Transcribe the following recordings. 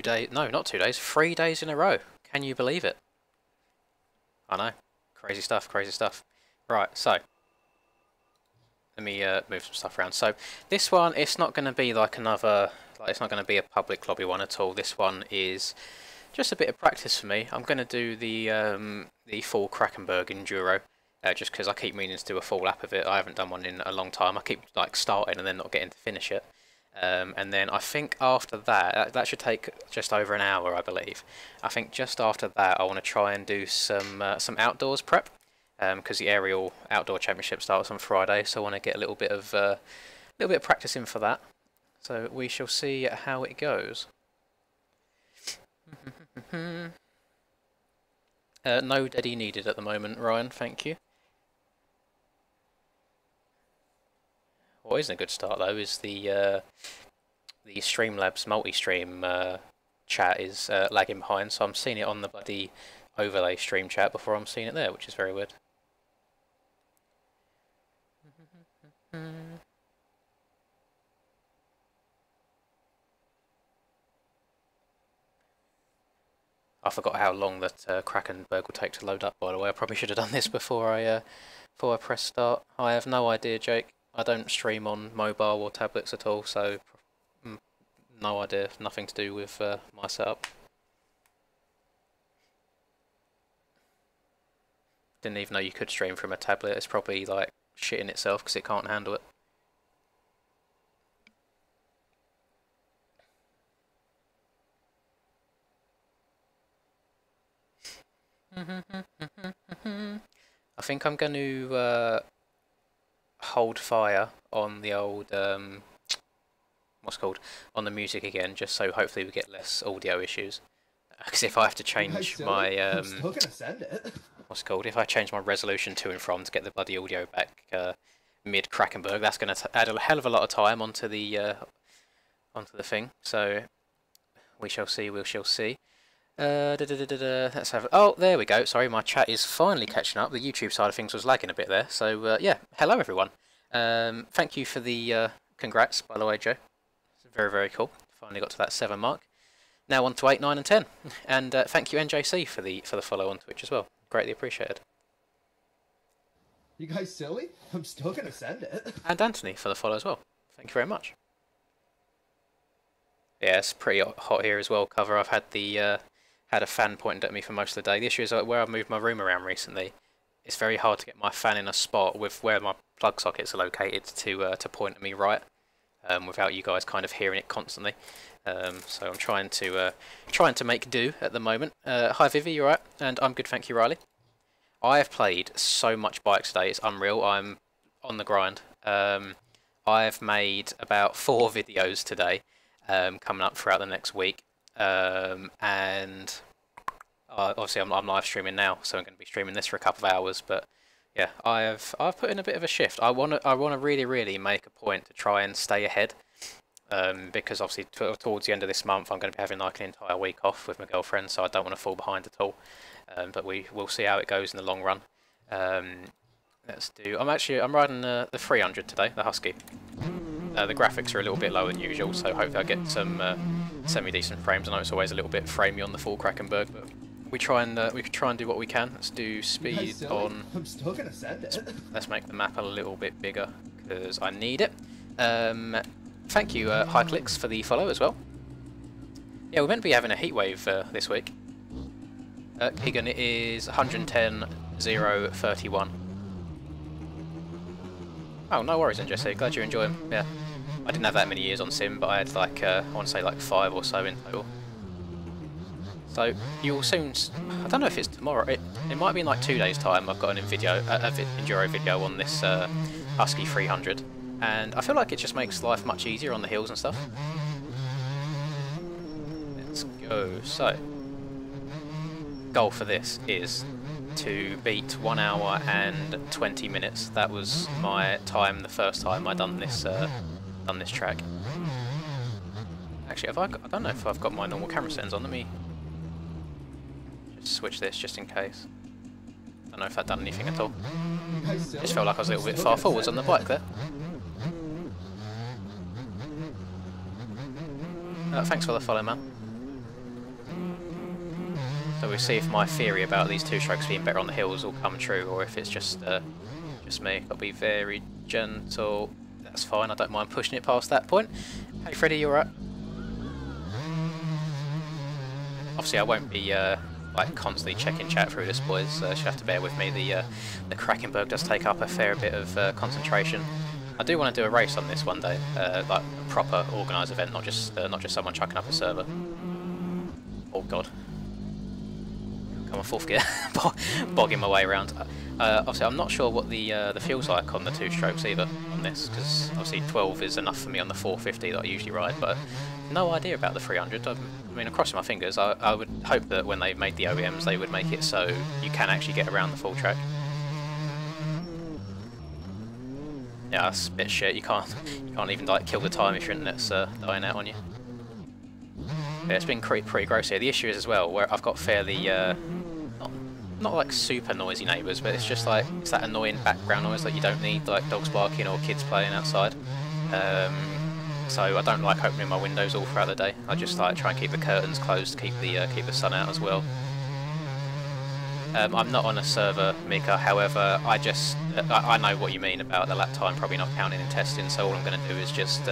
days, no, not 2 days, 3 days in a row. Can you believe it? I know. Crazy stuff, crazy stuff. Right, so let me move some stuff around. So this one, it's not going to be like another, it's not going to be a public lobby one at all. This one is just a bit of practice for me. I'm going to do the full Krakenberg Enduro, just because I keep meaning to do a full lap of it. I haven't done one in a long time. I keep like starting and then not getting to finish it. And then I think after that should take just over an hour, I believe. I think just after that I want to try and do some outdoors prep, because the aerial outdoor championship starts on Friday, so I want to get a little bit of practice in for that. So we shall see how it goes. No Deddy needed at the moment, Ryan. Thank you. What isn't a good start though is the Streamlabs multi-stream chat is lagging behind, so I'm seeing it on the bloody overlay stream chat before I'm seeing it there, which is very weird. I forgot how long that Krakenberg will take to load up, by the way. I probably should have done this before I press start. I have no idea, Jake. I don't stream on mobile or tablets at all, so no idea, nothing to do with my setup. Didn't even know you could stream from a tablet. It's probably like shit in itself because it can't handle it. I think I'm going to hold fire on the old what's called on the music again, just so hopefully we get less audio issues. Because if I have to change my I'm still gonna send it. What's it called? If I change my resolution to and from to get the bloody audio back mid Krakenberg, that's going to add a hell of a lot of time onto the thing. So we shall see. We shall see. Let's have. Oh, there we go. Sorry, my chat is finally catching up. The YouTube side of things was lagging a bit there. So yeah, hello everyone. Thank you for the congrats, by the way, Joe. It's very, very cool. Finally got to that 7 mark. Now on to 8, 9, and 10. And thank you NJC for the follow on Twitch as well. Greatly appreciated. You guys silly? I'm still gonna send it. And Anthony for the follow as well. Thank you very much. Yeah, it's pretty hot here as well. Cover. I've had the had a fan pointed at me for most of the day. The issue is where I've moved my room around recently, it's very hard to get my fan in a spot with where my plug sockets are located to point at me right, without you guys kind of hearing it constantly. So I'm trying to make do at the moment. Hi Vivi, you alright? And I'm good, thank you, Riley. I have played so much bike today, it's unreal. I'm on the grind. I've made about 4 videos today, coming up throughout the next week. And obviously I'm live streaming now, so I'm going to be streaming this for a couple of hours. But yeah, I've put in a bit of a shift. I want to really make a point to try and stay ahead, because obviously towards the end of this month I'm going to be having like an entire week off with my girlfriend, so I don't want to fall behind at all. But we'll see how it goes in the long run. Let's do. I'm riding the 300 today, the Husky. The graphics are a little bit lower than usual, so hopefully I get some semi-decent frames. I know it's always a little bit framey on the full Krakenberg, but we can try and do what we can. Let's do speed on. I'm still gonna send it. Let's make the map a little bit bigger because I need it. Thank you, HighClicks, for the follow as well. Yeah, we're meant to be having a heatwave this week. Higan, it is 110.031. Oh, no worries then, Jesse. Glad you enjoy them. Yeah, I didn't have that many years on Sim, but I had like I want to say like 5 or so in total. So you'll soon. I don't know if it's tomorrow. It might be in like 2 days' time. I've got an enduro video on this Husky 300, and I feel like it just makes life much easier on the hills and stuff. Let's go. So, goal for this is to beat 1 hour and 20 minutes. That was my time the first time I done this track. Actually, I don't know if I've got my normal camera settings on. Let me just switch this just in case. I don't know if that done anything at all. Just felt like I was a little bit far forwards on the bike there. Thanks for the follow, man. So we'll see if my theory about these two-strokes being better on the hills will come true, or if it's just me. Got to be very gentle. That's fine, I don't mind pushing it past that point. Hey Freddie, you alright? Obviously I won't be like constantly checking chat through this, boys, so you have to bear with me. The Krakenberg does take up a fair bit of concentration. I do want to do a race on this one day, like a proper organised event, not just someone chucking up a server. Oh god. Come on, fourth gear. Bogging my way around. Obviously I'm not sure what the fuel's like on the two-strokes either on this, because obviously 12 is enough for me on the 450 that I usually ride, but no idea about the 300. I mean, I'm crossing my fingers. I would hope that when they made the OEMs they would make it so you can actually get around the full track. Yeah, that's a bit shit. You can't even like kill the time if your internet's dying out on you. Yeah, it's been pretty gross here. The issue is as well where I've got fairly not like super noisy neighbours, but it's just like it's that annoying background noise that you don't need, like dogs barking or kids playing outside. So I don't like opening my windows all throughout the day. I just like try and keep the curtains closed to keep the sun out as well. I'm not on a server, Mika, however, I know what you mean about the lap time probably not counting in testing, so all I'm going to do is just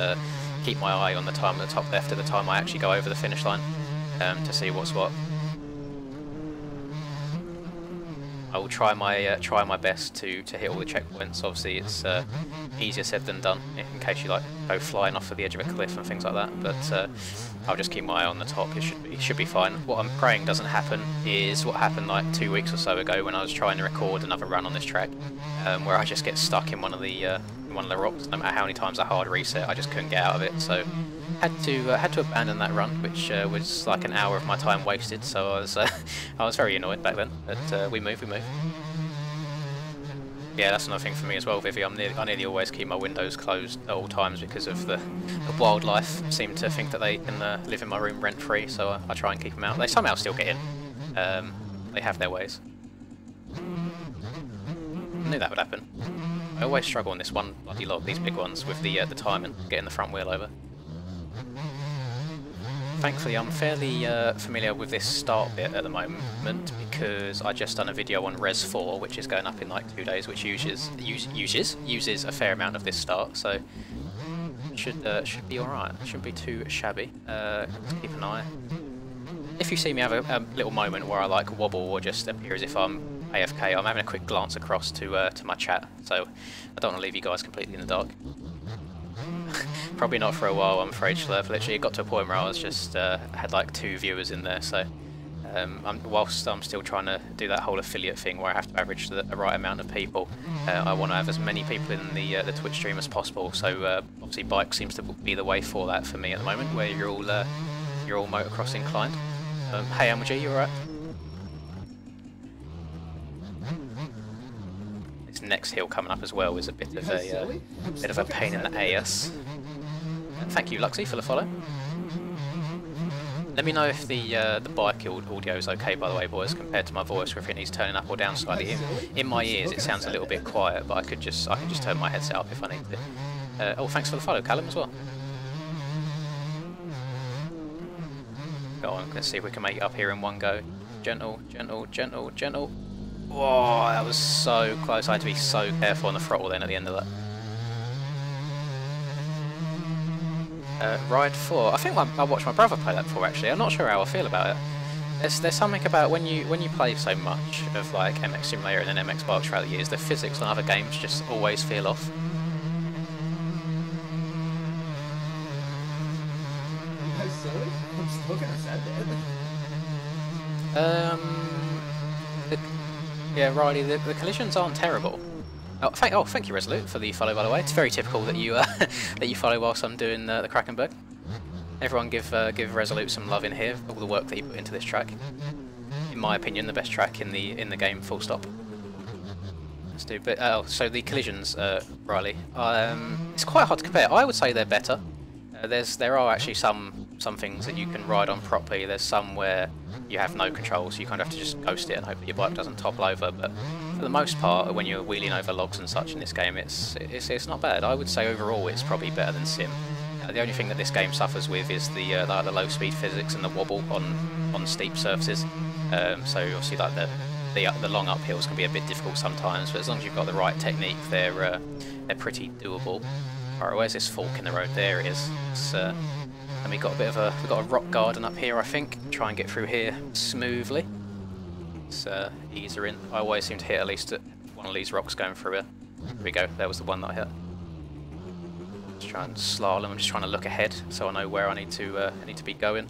keep my eye on the time at the top left at the time I actually go over the finish line to see what's what. I will try my best to hit all the checkpoints. Obviously it's easier said than done in case you like go flying off of the edge of a cliff and things like that, but I'll just keep my eye on the top. It should be fine. What I'm praying doesn't happen is what happened like 2 weeks or so ago when I was trying to record another run on this track, where I just get stuck in one of the rocks. No matter how many times I hard reset, I just couldn't get out of it. So had to abandon that run, which was like an hour of my time wasted. So I was very annoyed back then. But we move. Yeah, that's another thing for me as well, Vivi. I nearly always keep my windows closed at all times because of the wildlife seem to think that they can live in my room rent-free, so I try and keep them out. They somehow still get in. They have their ways. I knew that would happen. I always struggle on this one bloody log, these big ones, with the time and getting the front wheel over. Thankfully I'm fairly familiar with this start bit at the moment because I just done a video on Res 4 which is going up in like 2 days, which uses a fair amount of this start, so should be alright, shouldn't be too shabby. Let's keep an eye. If you see me have a little moment where I like wobble or just appear as if I'm AFK, I'm having a quick glance across to my chat, so I don't want to leave you guys completely in the dark. Probably not for a while, I'm afraid, Schlurf. Literally, it got to a point where I was just had like 2 viewers in there. So, whilst I'm still trying to do that whole affiliate thing where I have to average the right amount of people, I want to have as many people in the Twitch stream as possible. So, obviously, bike seems to be the way for that for me at the moment, where you're all motocross inclined. Hey, Amg, you alright? This next hill coming up as well is a bit of a pain in the ass. Thank you, Luxy, for the follow. Let me know if the bike audio is okay, by the way, boys, compared to my voice, or if it needs turning up or down slightly. In my ears, it sounds a little bit quiet, but I can just turn my headset up if I need to. Oh, thanks for the follow, Callum, as well. Go on, let's see if we can make it up here in one go. Gentle, gentle, gentle, gentle. Whoa, that was so close. I had to be so careful on the throttle then at the end of that. Ride 4. I think I watched my brother play that before, actually. I'm not sure how I feel about it. There's something about when you play so much of like MX Simulator and then MX Bike throughout the years, the physics on other games just always feel off. I'm still gonna send it. Yeah, Riley, the collisions aren't terrible. Oh, thank you, Resolute, for the follow, by the way. It's very typical that you that you follow whilst I'm doing the Krakenberg. Everyone give Resolute some love in here, all the work that he put into this track. In my opinion, the best track in the game, full stop. Let's do, but so the collisions, Riley, it's quite hard to compare. I would say they're better. There are actually some things that you can ride on properly. There's some where you have no control, so you kind of have to just ghost it and hope that your bike doesn't topple over. But for the most part, when you're wheeling over logs and such in this game, it's not bad. I would say overall it's probably better than Sim. The only thing that this game suffers with is the low speed physics and the wobble on steep surfaces. So obviously like the long uphills can be a bit difficult sometimes, but as long as you've got the right technique, they're pretty doable. Alright, where's this fork in the road? There it is. And we've got a rock garden up here, I think. Try and get through here smoothly. Let's ease her in. I always seem to hit at least one of these rocks going through here. There we go. There was the one that I hit. Just try and slalom. I'm just trying to look ahead so I know where I need to be going.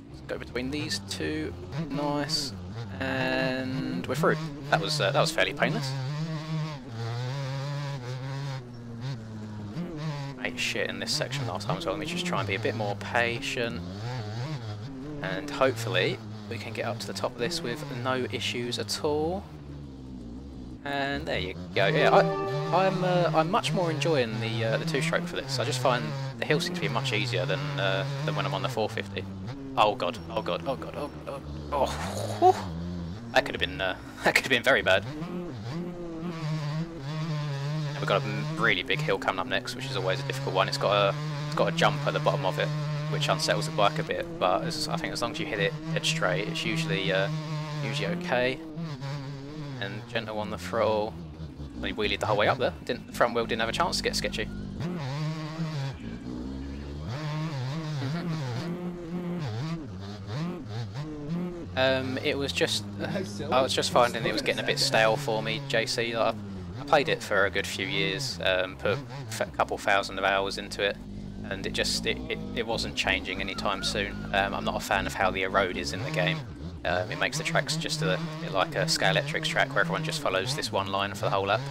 Let's go between these two. Nice. And we're through. That was fairly painless. Ate shit in this section last time as well. Let me just try and be a bit more patient, and hopefully we can get up to the top of this with no issues at all. And there you go. Yeah, I'm much more enjoying the two-stroke for this. I just find the hill seems to be much easier than when I'm on the 450. Oh god! Oh god! Oh god! Oh god! Oh, that could have been very bad. We've got a really big hill coming up next, which is always a difficult one. It's got a jump at the bottom of it, which unsettles the bike a bit. But I think as long as you hit it dead straight, it's usually okay. And gentle on the throttle. We wheelied the whole way up there. The front wheel didn't have a chance to get sketchy. It was just I was just finding it was getting a bit stale for me, JC. Like, I played it for a good few years, put a couple thousand of hours into it, and it wasn't changing anytime soon. I'm not a fan of how the erode is in the game. It makes the tracks just a bit like a Scalextric's track where everyone just follows this one line for the whole lap.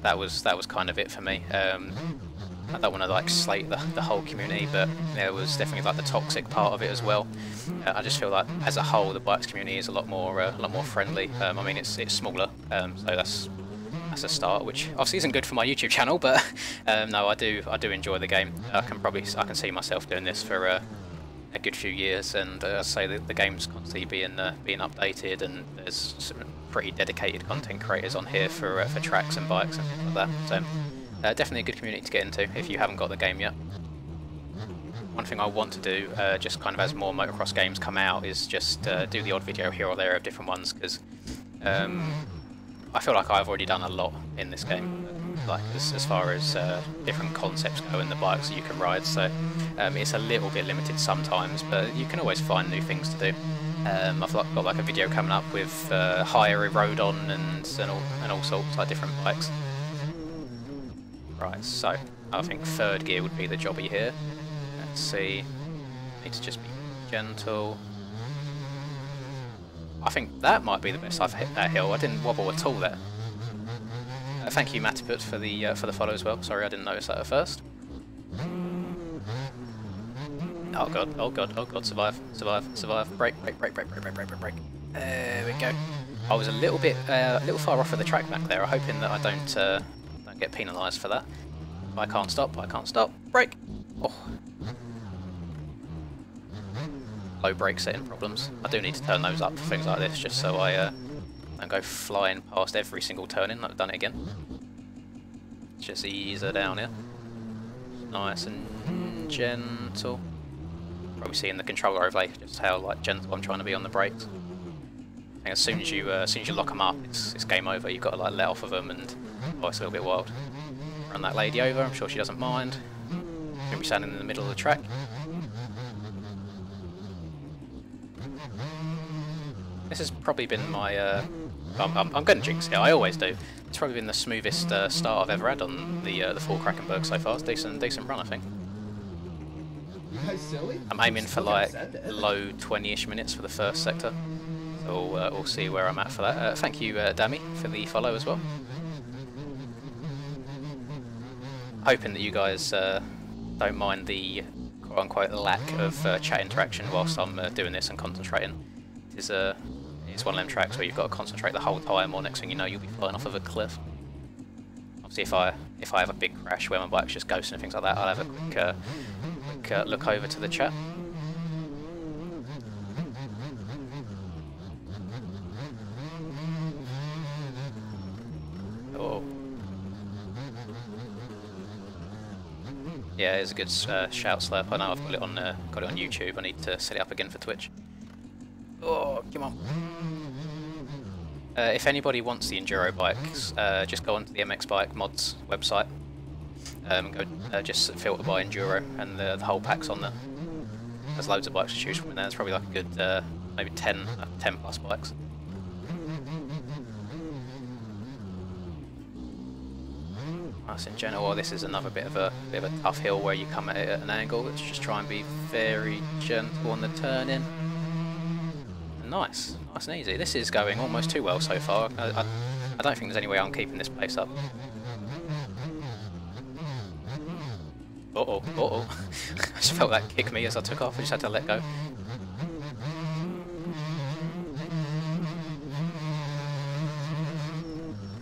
That was kind of it for me. I don't want to like slate the whole community, but there was definitely like the toxic part of it as well. I just feel like as a whole the bikes community is a lot more friendly. I mean it's smaller, so that's a start, which obviously isn't good for my YouTube channel, but no, I do enjoy the game. I can see myself doing this for a good few years, and as I say, the game's constantly being updated, and there's some pretty dedicated content creators on here for tracks and bikes and things like that. So definitely a good community to get into if you haven't got the game yet. One thing I want to do, just kind of as more motocross games come out, is just do the odd video here or there of different ones, because I feel like I've already done a lot in this game, like as far as different concepts go and the bikes that you can ride, so it's a little bit limited sometimes, but you can always find new things to do. I've got like a video coming up with higher Rodon and all sorts, like different bikes. Right, so I think third gear would be the jobby here. Let's see, need to just be gentle. I think that might be the best I've hit that hill. I didn't wobble at all there. Thank you, Matiput, for the follow as well. Sorry, I didn't notice that at first. Oh god! Oh god! Oh god! Survive! Survive! Survive! Brake! Brake! Brake! Brake! Brake! Brake! Brake! Brake! There we go. I was a little far off of the track back there. I'm hoping that I don't get penalised for that. I can't stop. I can't stop. Brake! Oh. Low brake setting problems. I do need to turn those up for things like this, just so I don't go flying past every single turn-in. I've done it again. Just ease her down here. Nice and gentle. Probably see in the controller overlay just how like gentle I'm trying to be on the brakes. I think as soon as you lock them up, it's game over. You've got to like let off of them, and oh, it's a little bit wild. Run that lady over. I'm sure she doesn't mind. Gonna be standing in the middle of the track. This has probably been my, I'm going to jinx it, I always do. It's probably been the smoothest start I've ever had on the full Krakenberg so far. It's decent run, I think. You guys silly? I'm aiming for like low 20-ish minutes for the first sector. So we'll see where I'm at for that. Thank you, Dammy, for the follow as well. Hoping that you guys don't mind the quote-unquote lack of chat interaction whilst I'm doing this and concentrating. It's one of them tracks where you've got to concentrate the whole time, or next thing you know you'll be flying off of a cliff. Obviously if I have a big crash where my bike's just ghosting and things like that, I'll have a quick look over to the chat. Oh. Yeah, it's a good shout slurp. I know I've got it on YouTube. I need to set it up again for Twitch. Oh, come on. If anybody wants the enduro bikes, just go onto the MX Bike Mods website. Go just filter by enduro, and the whole pack's on there. There's loads of bikes to choose from in there. There's probably like a good maybe 10 plus bikes. Nice in general. This is another bit of a tough hill where you come at it at an angle. Let's just try and be very gentle on the turn in. Nice, nice and easy. This is going almost too well so far. I don't think there's any way I'm keeping this pace up. Uh-oh, uh-oh. I just felt that kick me as I took off. I just had to let go.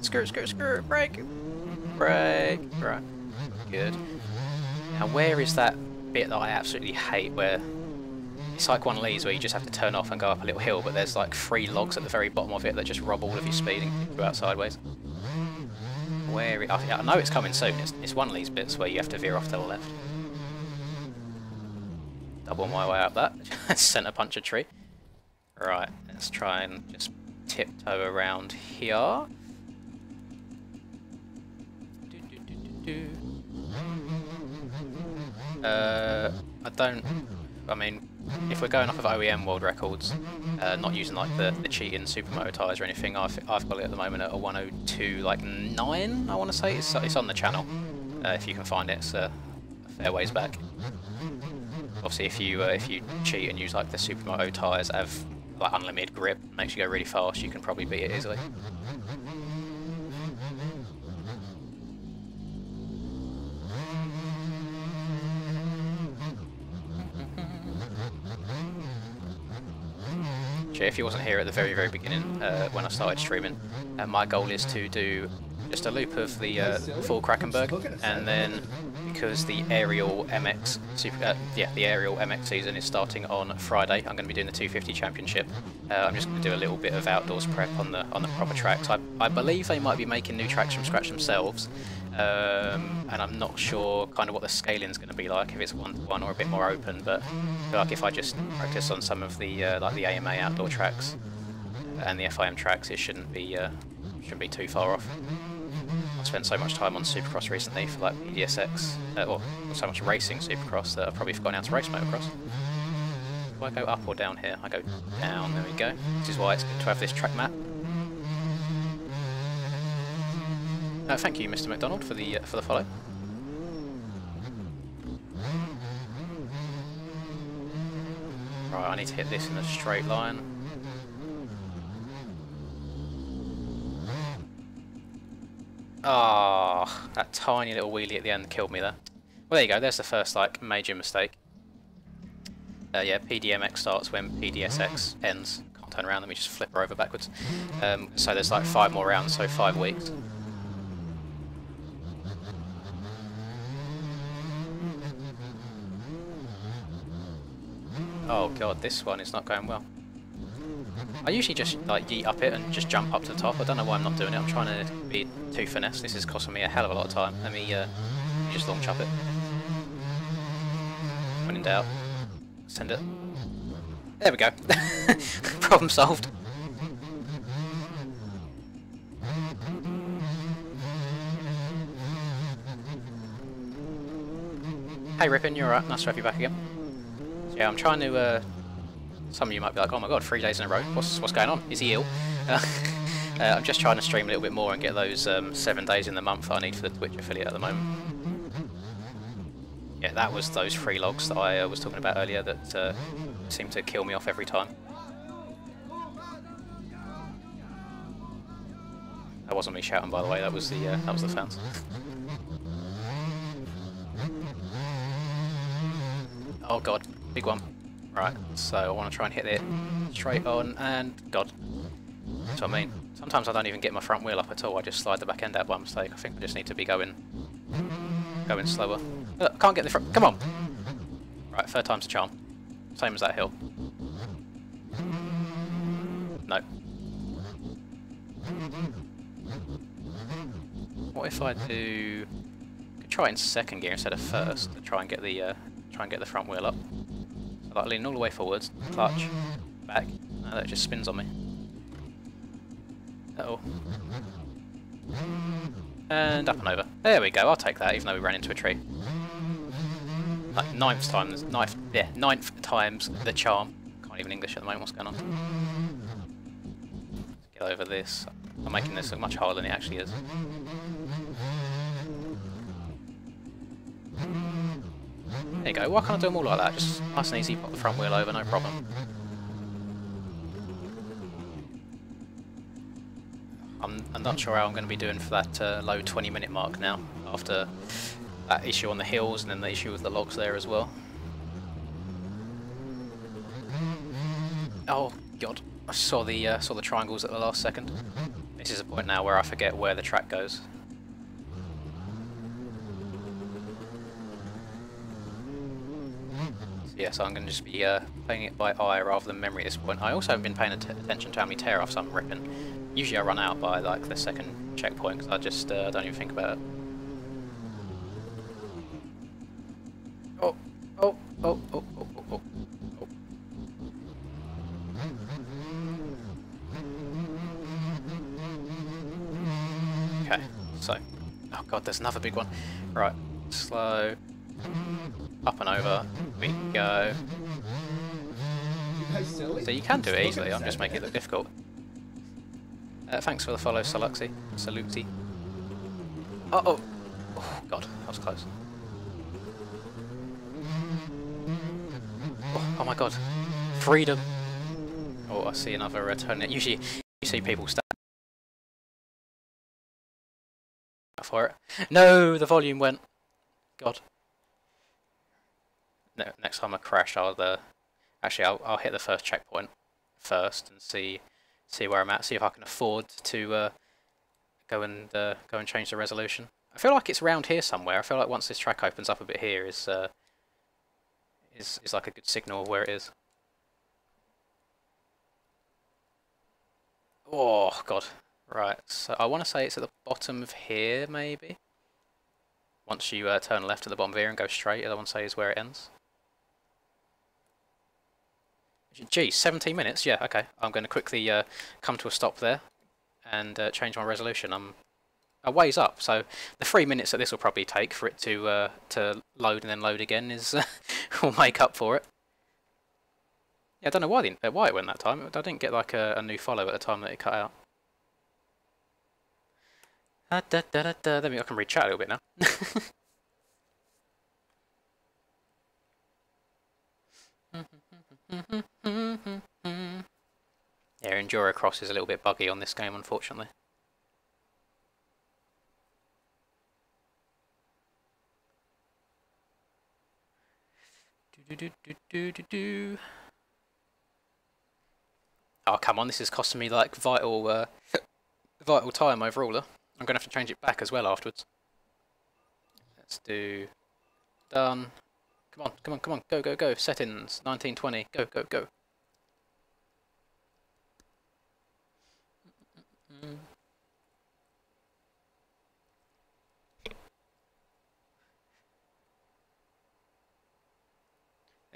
Skirt, skirt, skirt, brake! Brake! Right, good. Now where is that bit that I absolutely hate where it's like one of these where you just have to turn off and go up a little hill, but there's like 3 logs at the very bottom of it that just rob all of your speed and kick you out sideways. I know it's coming soon. It's one of these bits where you have to veer off to the left. Double my way up that. Centre punch a tree. Right, let's try and just tiptoe around here. I mean, if we're going off of OEM world records, not using like the cheating supermoto tyres or anything, I've got it at the moment at a 102 like 9, I want to say. It's on the channel, if you can find it. It's a fair ways back. Obviously, if you cheat and use like the supermoto tyres, have like unlimited grip, makes you go really fast, you can probably beat it easily. If you wasn't here at the very beginning when I started streaming, my goal is to do just a loop of the full Krakenberg, and then because the aerial MX the aerial MX season is starting on Friday, I'm going to be doing the 250 championship. I'm just going to do a little bit of outdoors prep on the proper tracks. I believe they might be making new tracks from scratch themselves, and I'm not sure kind of what the scaling is going to be like, if it's 1-to-1 or a bit more open. But I feel like if I just practice on some of the like the AMA outdoor tracks and the FIM tracks, it shouldn't be too far off. I spent so much time on Supercross recently for like PDSX, or so much racing Supercross that I've probably forgotten how to race motocross. Do I go up or down here? I go down, there we go. This is why it's good to have this track map. Thank you, Mr. McDonald, for the follow. Right, I need to hit this in a straight line. Ah, oh, that tiny little wheelie at the end killed me there. Well, there you go. There's the first like major mistake. Yeah, PDMX starts when PDSX ends. Can't turn around. Let me just flip her over backwards. So there's like 5 more rounds, so 5 weeks. Oh god, this one is not going well. I usually just like yeet up it and just jump up to the top. I don't know why I'm not doing it. I'm trying to be too finesse. This is costing me a hell of a lot of time. Let me just launch up it. When in doubt, send it. There we go. Problem solved. Hey Rippin, you're alright. Nice to have you back again. So, yeah, I'm trying to. Some of you might be like, oh my god, 3 days in a row, what's going on? Is he ill? I'm just trying to stream a little bit more and get those 7 days in the month that I need for the Twitch affiliate at the moment. Yeah, that was those 3 logs that I was talking about earlier that seem to kill me off every time. That wasn't me shouting, by the way, that was the fans. Oh god, big one. Right, so I want to try and hit it straight on, and god. That's what I mean. Sometimes I don't even get my front wheel up at all, I just slide the back end out by mistake. I think I just need to be going slower. I can't get the front, come on! Right, 3rd time's a charm. Same as that hill. No. What if I do... I could try it in 2nd gear instead of 1st to try and get the front wheel up. Like leaning all the way forwards, clutch, back. No, that just spins on me. Uh-oh. And up and over. There we go, I'll take that, even though we ran into a tree. Like, ninth times the charm. Can't even English at the moment, what's going on? Let's get over this. I'm making this look much harder than it actually is. There you go, why can't I do them all like that? Just nice and easy, pop the front wheel over, no problem. I'm not sure how I'm going to be doing for that low 20-minute mark now, after that issue on the hills and then the issue with the logs there as well. Oh god, I saw the triangles at the last second. This is a point now where I forget where the track goes. So yeah, so I'm going to just be playing it by eye rather than memory at this point. I also haven't been paying attention to how many tear-offs I'm ripping. Usually I run out by like the second checkpoint because I just don't even think about it. Oh, oh, oh, oh, oh, oh, oh, oh. Okay, so, oh god, there's another big one. Right, slow, up and over, we go. So you can do it easily, I'm just making it look difficult. Thanks for the follow, Saluxy. Saluxy. Uh-oh! Oh, god, that was close. Oh my god. Freedom! Oh, I see another turn. Usually, you see people stand for it. No! The volume went. God. No, next time I crash, actually, I'll hit the first checkpoint first and see where I'm at, see if I can afford to go and change the resolution. I feel like it's around here somewhere. I feel like once this track opens up a bit here is like a good signal of where it is. Oh god. Right, so I want to say it's at the bottom of here, maybe. Once you turn left at the bottom of here and go straight, I want to say is where it ends. Gee, 17 minutes? Yeah, okay. I'm going to quickly come to a stop there and change my resolution. I'm a ways up, so the 3 minutes that this will probably take for it to load and then load again is will make up for it. Yeah, I don't know why it went that time. I didn't get like a new follow at the time that it cut out. Then I can read chat a little bit now. Yeah, Enduro Cross is a little bit buggy on this game, unfortunately. Oh, come on, this is costing me like vital time overall. I'm going to have to change it back as well afterwards. Let's do done. Come on, come on, come on, go, go, go. Settings, 1920, go, go, go.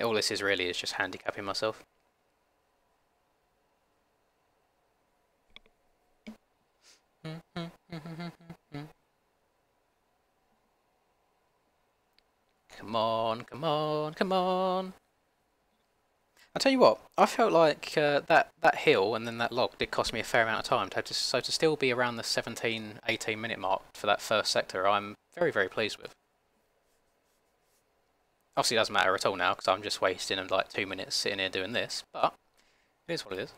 All this is really is just handicapping myself. Come on, come on, come on. I'll tell you what, I felt like that hill and then that log did cost me a fair amount of time. So to still be around the 17-18 minute mark for that first sector, I'm very, very pleased with. Obviously it doesn't matter at all now because I'm just wasting like 2 minutes sitting here doing this, but it is what it is.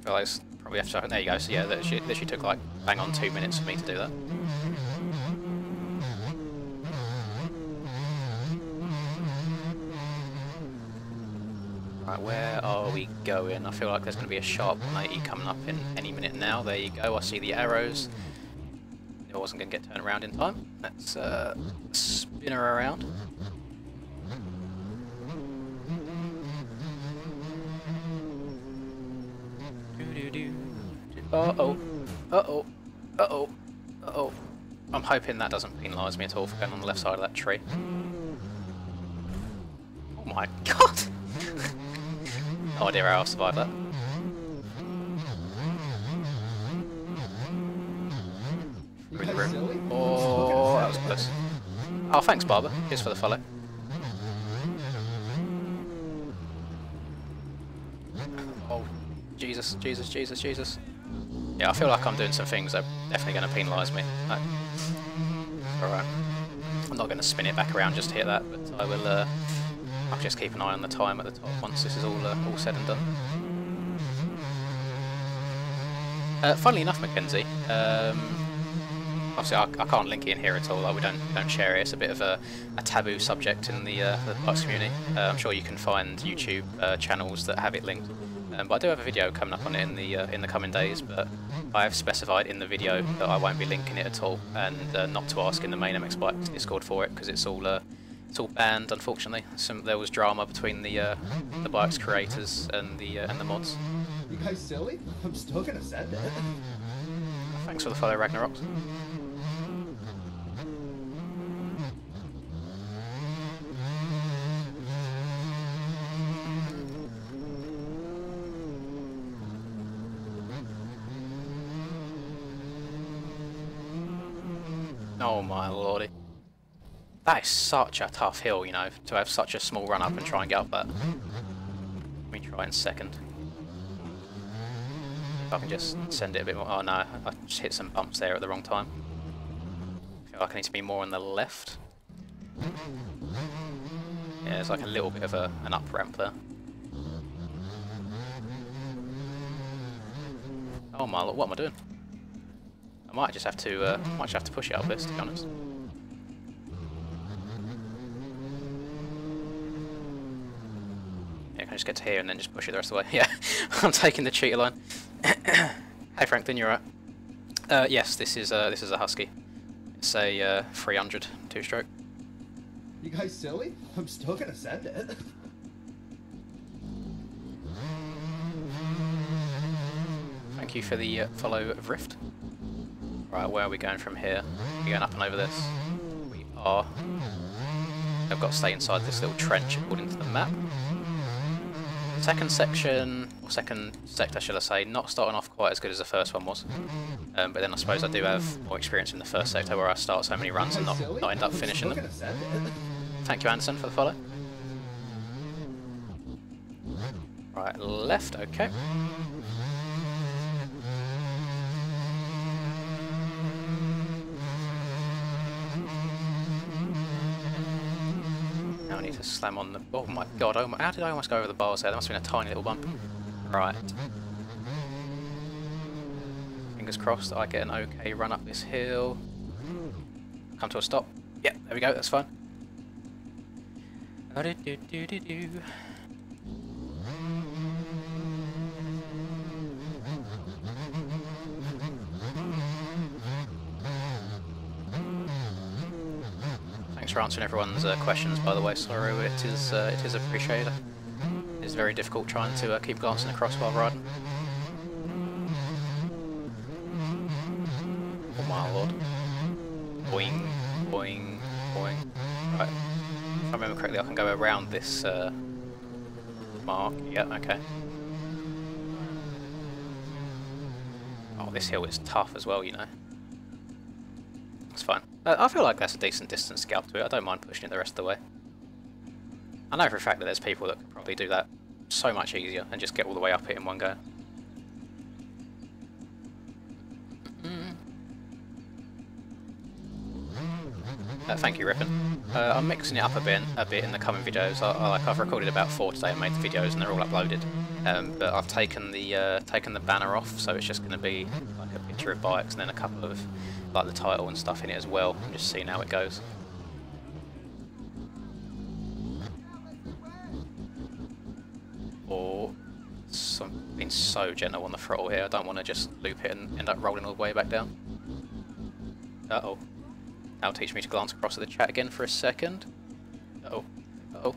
Well, it's probably have to, there you go, so yeah, that literally took like bang on 2 minutes for me to do that. Right, where are we going? I feel like there's going to be a sharp 180 coming up in any minute now. There you go, I see the arrows. I wasn't going to get turned around in time. Let's spin her around. Uh-oh. Uh-oh. Uh-oh. Uh-oh. I'm hoping that doesn't penalise me at all for going on the left side of that tree. Oh my god! No idea how I'll survive that. You Through the guys room. silly? Oh, that was close. Oh, thanks, Barber. Cheers for the follow. Oh, Jesus, Jesus, Jesus, Jesus. Yeah, I feel like I'm doing some things that are definitely going to penalise me. No. Alright. I'm not going to spin it back around just to hit that, but I will, I'll just keep an eye on the time at the top once this is all said and done. Funnily enough, Mackenzie, obviously I can't link it in here at all, like we don't share it, it's a bit of a taboo subject in the Bucks community. I'm sure you can find YouTube channels that have it linked, but I do have a video coming up on it in the coming days, but I have specified in the video that I won't be linking it at all, and not to ask in the main MX Bikes Discord for it, because it's all banned, unfortunately. There was drama between the Bikes creators and the mods. You guys silly? I'm still gonna send it. Thanks for the follow, Ragnaroks. Oh my lordy. That is such a tough hill, you know, to have such a small run up and try and get up that. Let me try in second. If I can just send it a bit more. Oh no, I just hit some bumps there at the wrong time. I feel like I need to be more on the left. Yeah, there's like a little bit of an up ramp there. Oh my lord, what am I doing? I might just have to push it up this, to be honest. Yeah, can I just get to here and then just push it the rest of the way? Yeah, I'm taking the cheater line. Hey Franklin, you're right. Yes, this is a Husky. It's a 300 two-stroke. You guys silly? I'm still gonna send it. Thank you for the follow of Rift. Right, where are we going from here? We're going up and over this. We are. I've got to stay inside this little trench according to the map. Second section, or second sector should I say, not starting off quite as good as the first one was. But then I suppose I do have more experience in the first sector where I start so many runs and not end up finishing them. Thank you Anderson for the follow. Right, left, okay. Now I need to slam on the... Oh my god, how did I almost go over the bars there? That must have been a tiny little bump. Right. Fingers crossed that I get an okay run up this hill. Come to a stop. Yeah, there we go, that's fine. Thanks for answering everyone's questions, by the way, Sorrow. It is appreciated. It is very difficult trying to keep glancing across while riding. Oh my lord. Boing, boing, boing. Right. If I remember correctly, I can go around this mark. Yeah, okay. Oh, this hill is tough as well, you know. It's fine. I feel like that's a decent distance to get up to it. I don't mind pushing it the rest of the way. I know for a fact that there's people that could probably do that so much easier and just get all the way up it in one go. Thank you, Rippin. I'm mixing it up a bit in the coming videos. I've recorded about 4 today and made the videos, and they're all uploaded. But I've taken the banner off, so it's just going to be like a picture of bikes and then a couple of like the title and stuff in it as well, and just seeing how it goes. Or being so gentle on the throttle here. I don't want to just loop it and end up rolling all the way back down. Uh-oh. That'll teach me to glance across at the chat again for a second. Uh-oh. Uh-oh.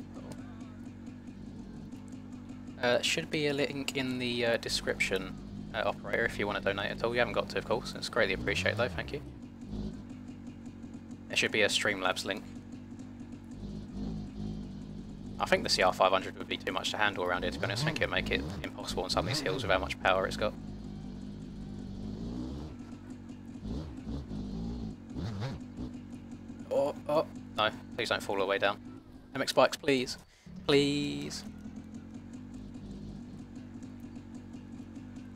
Should be a link in the description, operator, if you want to donate at all. You haven't got to, of course. It's greatly appreciated, though. Thank you. There should be a Streamlabs link. I think the CR500 would be too much to handle around here, to be honest. I think it would make it impossible on some of these hills with how much power it's got. Oh, oh, no, please don't fall all the way down. MX bikes, please. Please.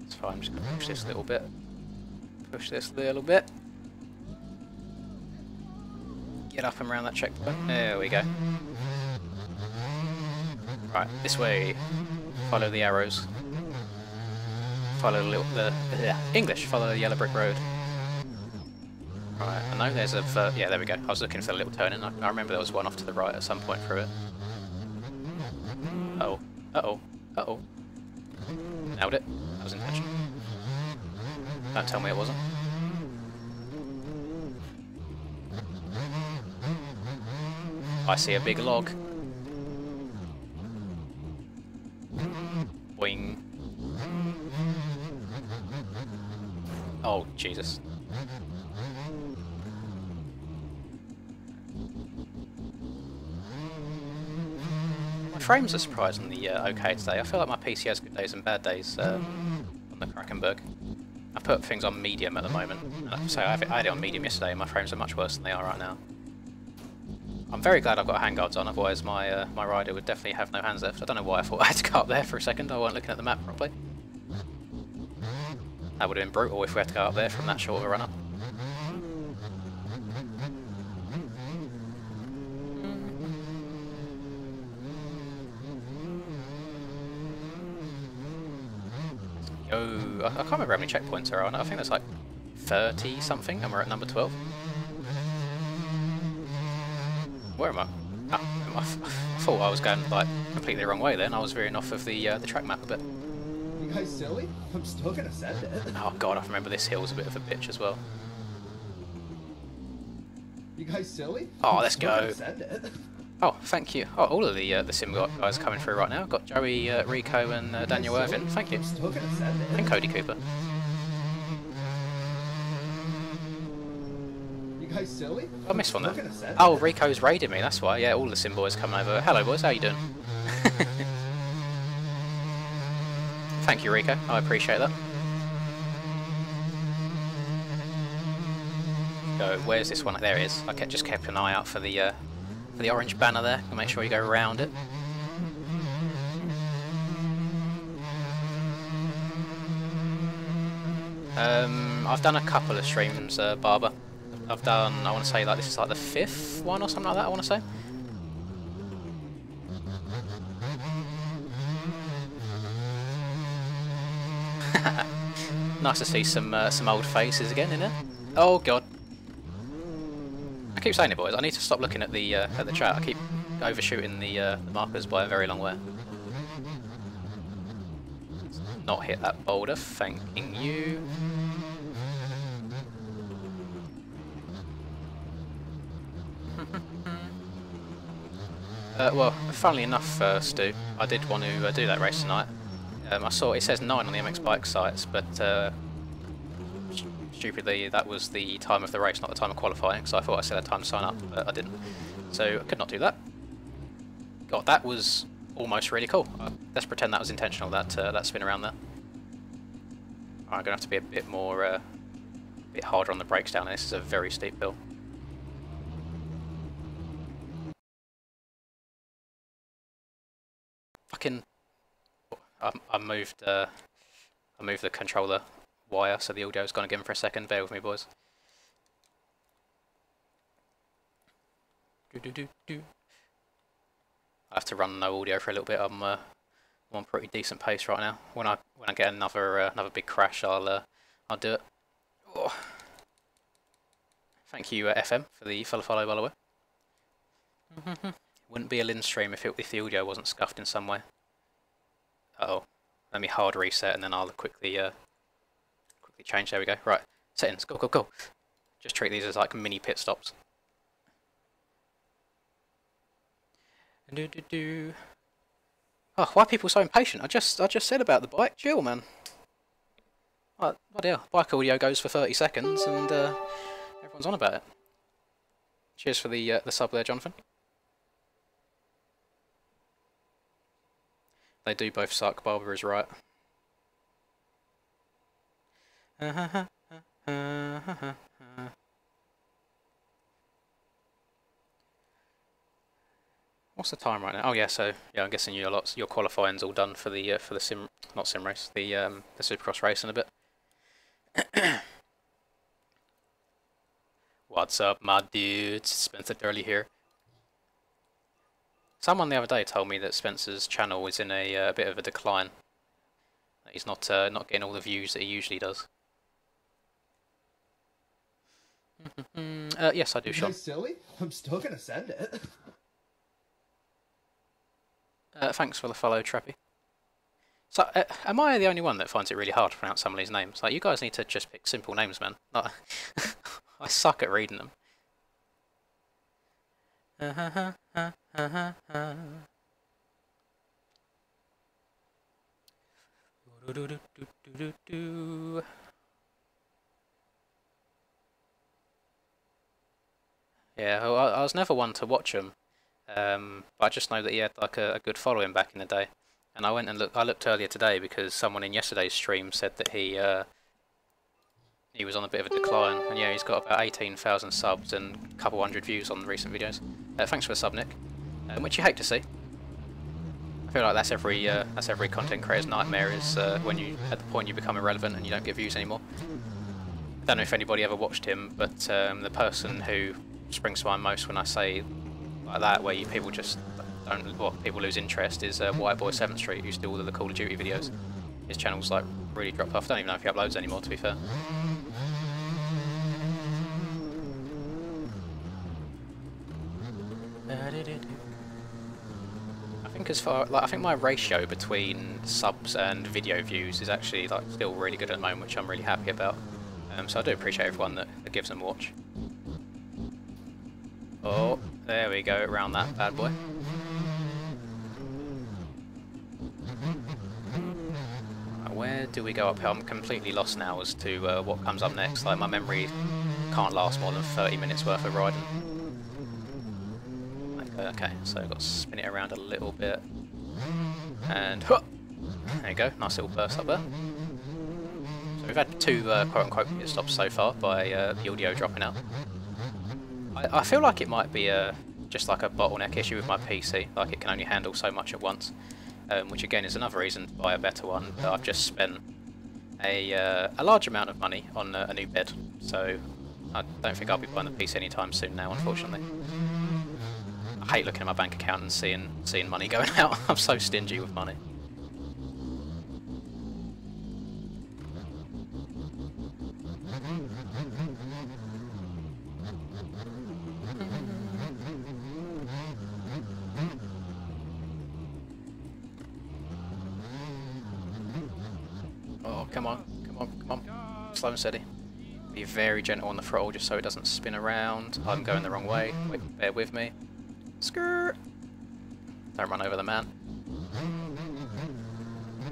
It's fine, I'm just going to push this a little bit. Push this a little bit. Get up and around that checkpoint. There we go. Right, this way. Follow the arrows. Follow the English. Follow the yellow brick road. Right, I know there's a... yeah, there we go. I was looking for the little turn in. I remember there was one off to the right at some point through it. Uh-oh. Uh-oh. Uh-oh. Nailed it. That was intentional. Don't tell me it wasn't. I see a big log. Boing. Oh, Jesus. My frames are surprisingly okay today. I feel like my PC has good days and bad days on the Krakenberg. I've put things on medium at the moment. So I had it on medium yesterday and my frames are much worse than they are right now. I'm very glad I've got handguards on, otherwise my my rider would definitely have no hands left. I don't know why I thought I had to go up there for a second. I wasn't looking at the map properly. That would have been brutal if we had to go up there from that short of a run up. Yo, I can't remember how many checkpoints there are. I think there's like 30 something and we're at number 12. Where am I? Oh, I thought I was going like completely the wrong way then. I was veering off of the track map a bit. You guys silly? I'm still gonna send it. Oh god, I remember this hill's a bit of a bitch as well. You guys silly? Oh, let's go. Send it. Oh, thank you. Oh, all of the sim guys are coming through right now. I've got Joey, Rico and Daniel Irvin. Thank you. I'm still gonna send it. And Cody Cooper. You guys silly? I missed one there. Oh, Rico's raided me, that's why. Yeah, all the sim boys coming over. Hello boys, how you doing? Thank you, Rico. I appreciate that. Go. Where's this one? There it is. I just kept an eye out for the orange banner there. And make sure you go around it. I've done a couple of streams, Barber. I've done, I want to say, like this is like the 5th one or something like that. I want to say. Nice to see some old faces again in there. Oh god! I keep saying it, boys. I need to stop looking at the chat. I keep overshooting the markers by a very long way. Not hit that boulder. Thanking you. Well, funnily enough, Stu, I did want to do that race tonight. I saw it says 9 on the MX Bike sites, but stupidly that was the time of the race, not the time of qualifying, so I thought I still had time to sign up, but I didn't. So I could not do that. God, that was almost really cool. Let's pretend that was intentional, that spin around there. I'm going to have to be a bit more, a bit harder on the brakes down here. This is a very steep hill. Fucking... I moved the controller wire, so the audio's gone again for a second. Bear with me, boys. I have to run no audio for a little bit. I'm on pretty decent pace right now. When I get another big crash, I'll do it. Oh. Thank you, FM, for the follow, by the way. Wouldn't be a Lin stream if the audio wasn't scuffed in some way. Uh-oh. Let me hard reset and then I'll quickly change. There we go. Right. Settings. Go, go, go. Just treat these as like mini pit stops. Oh, why are people so impatient? I just said about the bike. Chill, man. Oh, bloody hell. Bike audio goes for 30 seconds and everyone's on about it. Cheers for the sub there, Jonathan. They do both suck, Barbara is right. What's the time right now? Oh yeah, so yeah, I'm guessing your qualifying's all done for the not sim race, the Supercross race in a bit. What's up, my dudes? Spencer Durley here. Someone the other day told me that Spencer's channel is in a bit of a decline. He's not getting all the views that he usually does. Yes, I do, Sean. You guys silly? I'm still gonna send it. Thanks for the follow, Trappy. So, am I the only one that finds it really hard to pronounce some of these names? Like, you guys need to just pick simple names, man. Like, I suck at reading them. Yeah, well, I was never one to watch him, but I just know that he had like a good following back in the day. And I went and looked. I looked earlier today because someone in yesterday's stream said that he was on a bit of a decline. And yeah, he's got about 18,000 subs and a couple hundred views on the recent videos. Thanks for the sub, Nick. Which you hate to see. I feel like that's every content creator's nightmare is when you at the point you become irrelevant and you don't get views anymore. I don't know if anybody ever watched him, but the person who springs to mind most when I say like that, where people just people lose interest, is White Boy 7th Street, who used to do all of the Call of Duty videos. His channel's like really dropped off. I don't even know if he uploads anymore, to be fair. I think my ratio between subs and video views is actually like still really good at the moment, which I'm really happy about. So I do appreciate everyone that gives them a watch. Oh, there we go, around that bad boy. Right, where do we go up here? I'm completely lost now as to what comes up next. Like, my memory can't last more than 30 minutes worth of riding. Okay, so I've got to spin it around a little bit. And there you go, nice little burst up there. So we've had two quote-unquote pit stops so far by the audio dropping out. I feel like it might be just like a bottleneck issue with my PC, like it can only handle so much at once, which again is another reason to buy a better one. But I've just spent a large amount of money on a new bed, so I don't think I'll be buying the PC anytime soon now, unfortunately. I hate looking at my bank account and seeing money going out. I'm so stingy with money. Oh, come on, come on, come on. Slow and steady. Be very gentle on the throttle just so it doesn't spin around. I'm going the wrong way. Wait, bear with me. Skirt! Don't run over the man.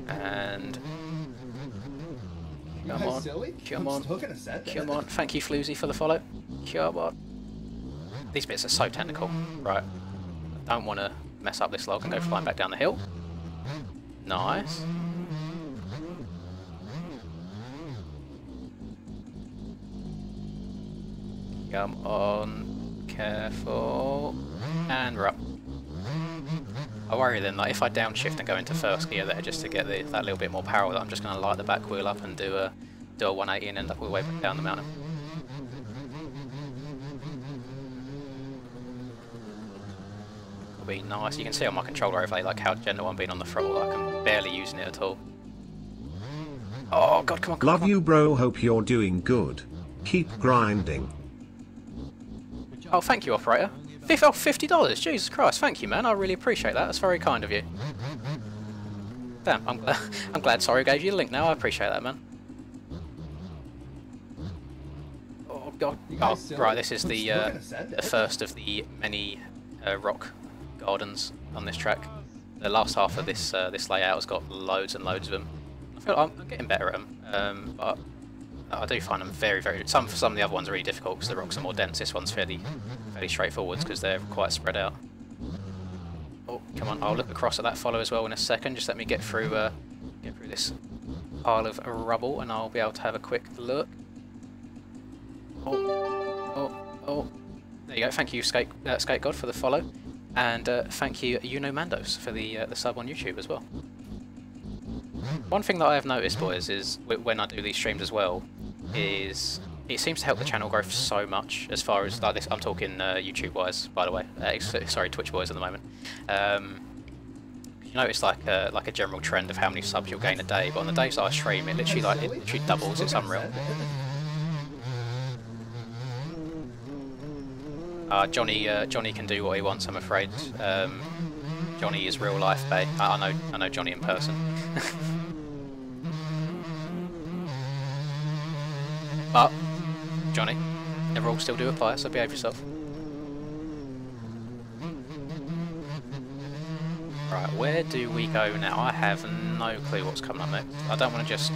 And come on, come on, come on. Thank you, Floozy, for the follow. Come on. These bits are so technical. Right. I don't want to mess up this log and go flying back down the hill. Nice. Come on. Careful. And we're up. I worry then, like if I downshift and go into first gear there just to get that little bit more power, that I'm just going to light the back wheel up and do a 180 and end up all the way back down the mountain. It'll be nice. You can see on my controller overlay like how gentle I'm being on the throttle. Like I'm barely using it at all. Oh god, come on, come on. Love you, bro. Hope you're doing good. Keep grinding. Oh, thank you, operator. $50, Jesus Christ, thank you, man. I really appreciate that. That's very kind of you. Damn, I'm glad Sorry gave you the link now. I appreciate that, man. Oh god. Oh, right. This is the first of the many rock gardens on this track. The last half of this this layout has got loads and loads of them. I feel like I'm getting better at them, but I do find them very, very... Some of the other ones are really difficult because the rocks are more dense. This one's fairly straightforward because they're quite spread out. Oh, Come on, I'll look across at that follow as well in a second. Just let me get through this pile of rubble, and I'll be able to have a quick look. Oh! There you go. Thank you, Skate God, for the follow, and thank you, Mandos, for the sub on YouTube as well. One thing that I have noticed, boys, is when I do these streams as well, is it seems to help the channel grow so much. As far as like this, I'm talking YouTube-wise, by the way. Sorry, Twitch-wise at the moment. You notice like a general trend of how many subs you'll gain a day, but on the days that I stream, it literally doubles. It's unreal. Johnny can do what he wants, I'm afraid. Johnny is real life, babe. I know Johnny in person. But Johnny, the rules still do apply, so behave yourself. Right, where do we go now? I have no clue what's coming up next. I don't want to just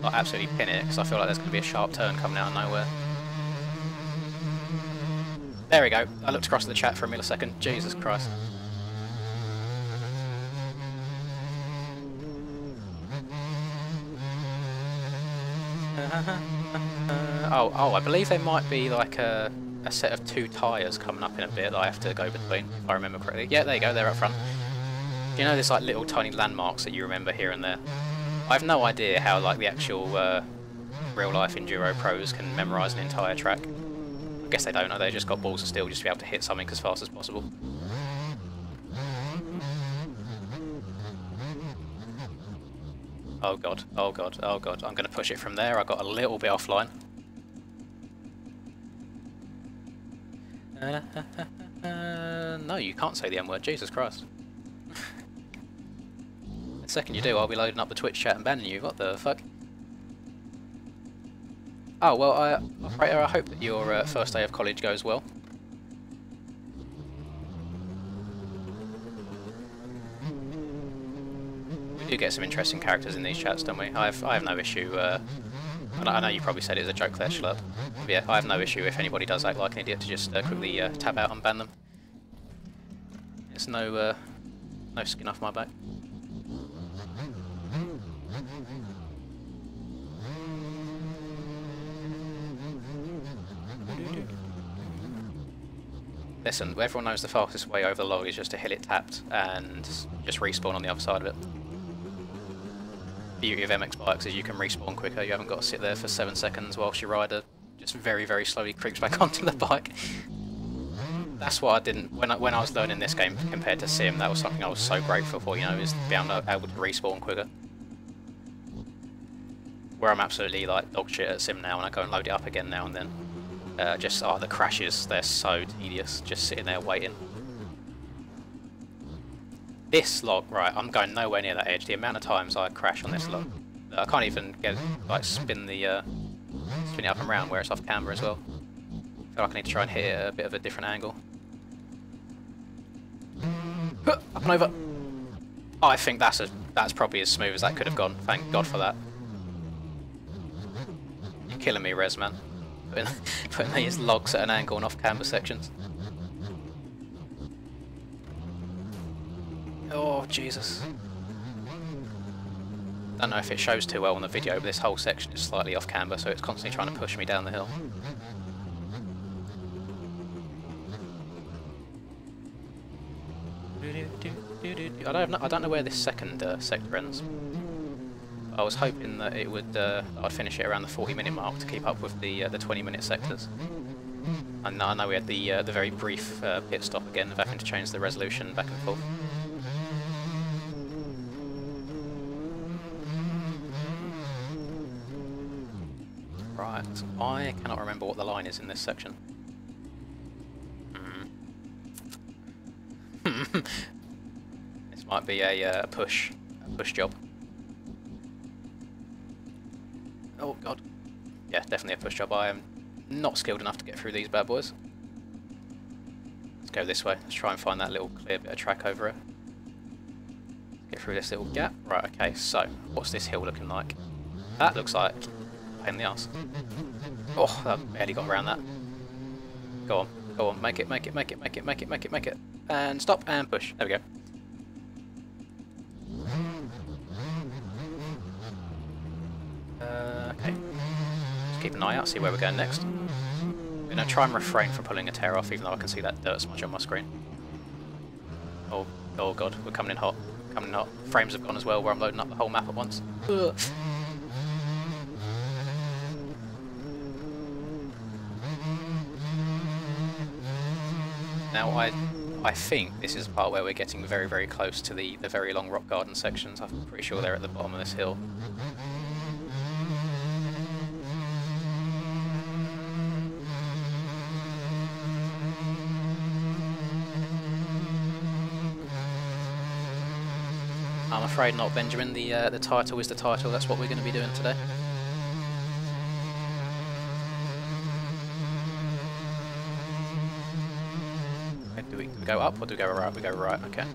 like absolutely pin it, because I feel like there's going to be a sharp turn coming out of nowhere. There we go. I looked across at the chat for a millisecond. Jesus Christ. Oh, I believe there might be like a set of 2 tyres coming up in a bit that I have to go between, if I remember correctly. Yeah, there you go, they're up front. You know, there's like little tiny landmarks that you remember here and there. I have no idea how like the actual real life enduro pros can memorise an entire track. I guess they don't know, they just got balls of steel just to be able to hit something as fast as possible. Oh god, oh god, oh god, I'm going to push it from there. I got a little bit offline. No, you can't say the M word, Jesus Christ. The second you do, I'll be loading up the Twitch chat and banning you, what the fuck? Oh, well, Operator, I hope that your first day of college goes well. We do get some interesting characters in these chats, don't we? I have no issue, I know you probably said it as a joke there, Schlurp. But yeah, I have no issue if anybody does act like an idiot to just quickly tap out and ban them. There's no skin off my back. Listen, everyone knows the fastest way over the log is just to hit it tapped and just respawn on the other side of it. The beauty of MX bikes is you can respawn quicker, you haven't got to sit there for 7 seconds whilst your rider just very, very slowly creeps back onto the bike. That's what I didn't, when I was learning this game compared to Sim, that was something I was so grateful for, you know, is being able to respawn quicker. Where I'm absolutely like dog shit at Sim now, and I go and load it up again now and then. The crashes, they're so tedious, just sitting there waiting. This log, right, I'm going nowhere near that edge. The amount of times I crash on this log, I can't even get, like, spin it up and round where it's off camber as well. I feel like I need to try and hit it at a bit of a different angle. Up and over. I think that's probably as smooth as that could have gone. Thank God for that. You're killing me, Res, man. Putting these logs at an angle and off camber sections. Oh, Jesus. Don't know if it shows too well on the video, but this whole section is slightly off camber, so it's constantly trying to push me down the hill. I don't know where this second sector ends. I was hoping that it would I'd finish it around the 40-minute mark to keep up with the 20-minute sectors. And I know we had the very brief pit stop again of having to change the resolution back and forth. Right, I cannot remember what the line is in this section. This might be a push job. Oh god. Yeah, definitely a push job. I am not skilled enough to get through these bad boys. Let's go this way. Let's try and find that little clear bit of track over it. Get through this little gap. Right, okay, so what's this hill looking like? That looks like a pain in the arse. Oh, I barely got around that. Go on, make it. And stop and push. There we go. to keep an eye out, see where we're going next. I'm going to try and refrain from pulling a tear off, even though I can see that dirt smudge on my screen. Oh, oh god, we're coming in hot. Coming in hot. Frames have gone as well, where I'm loading up the whole map at once. Ugh. Now I think this is the part where we're getting very, very close to the very long rock garden sections. I'm pretty sure they're at the bottom of this hill. I'm afraid not, Benjamin. The title is the title. That's what we're going to be doing today. Do we go up or do we go right? We go right, okay.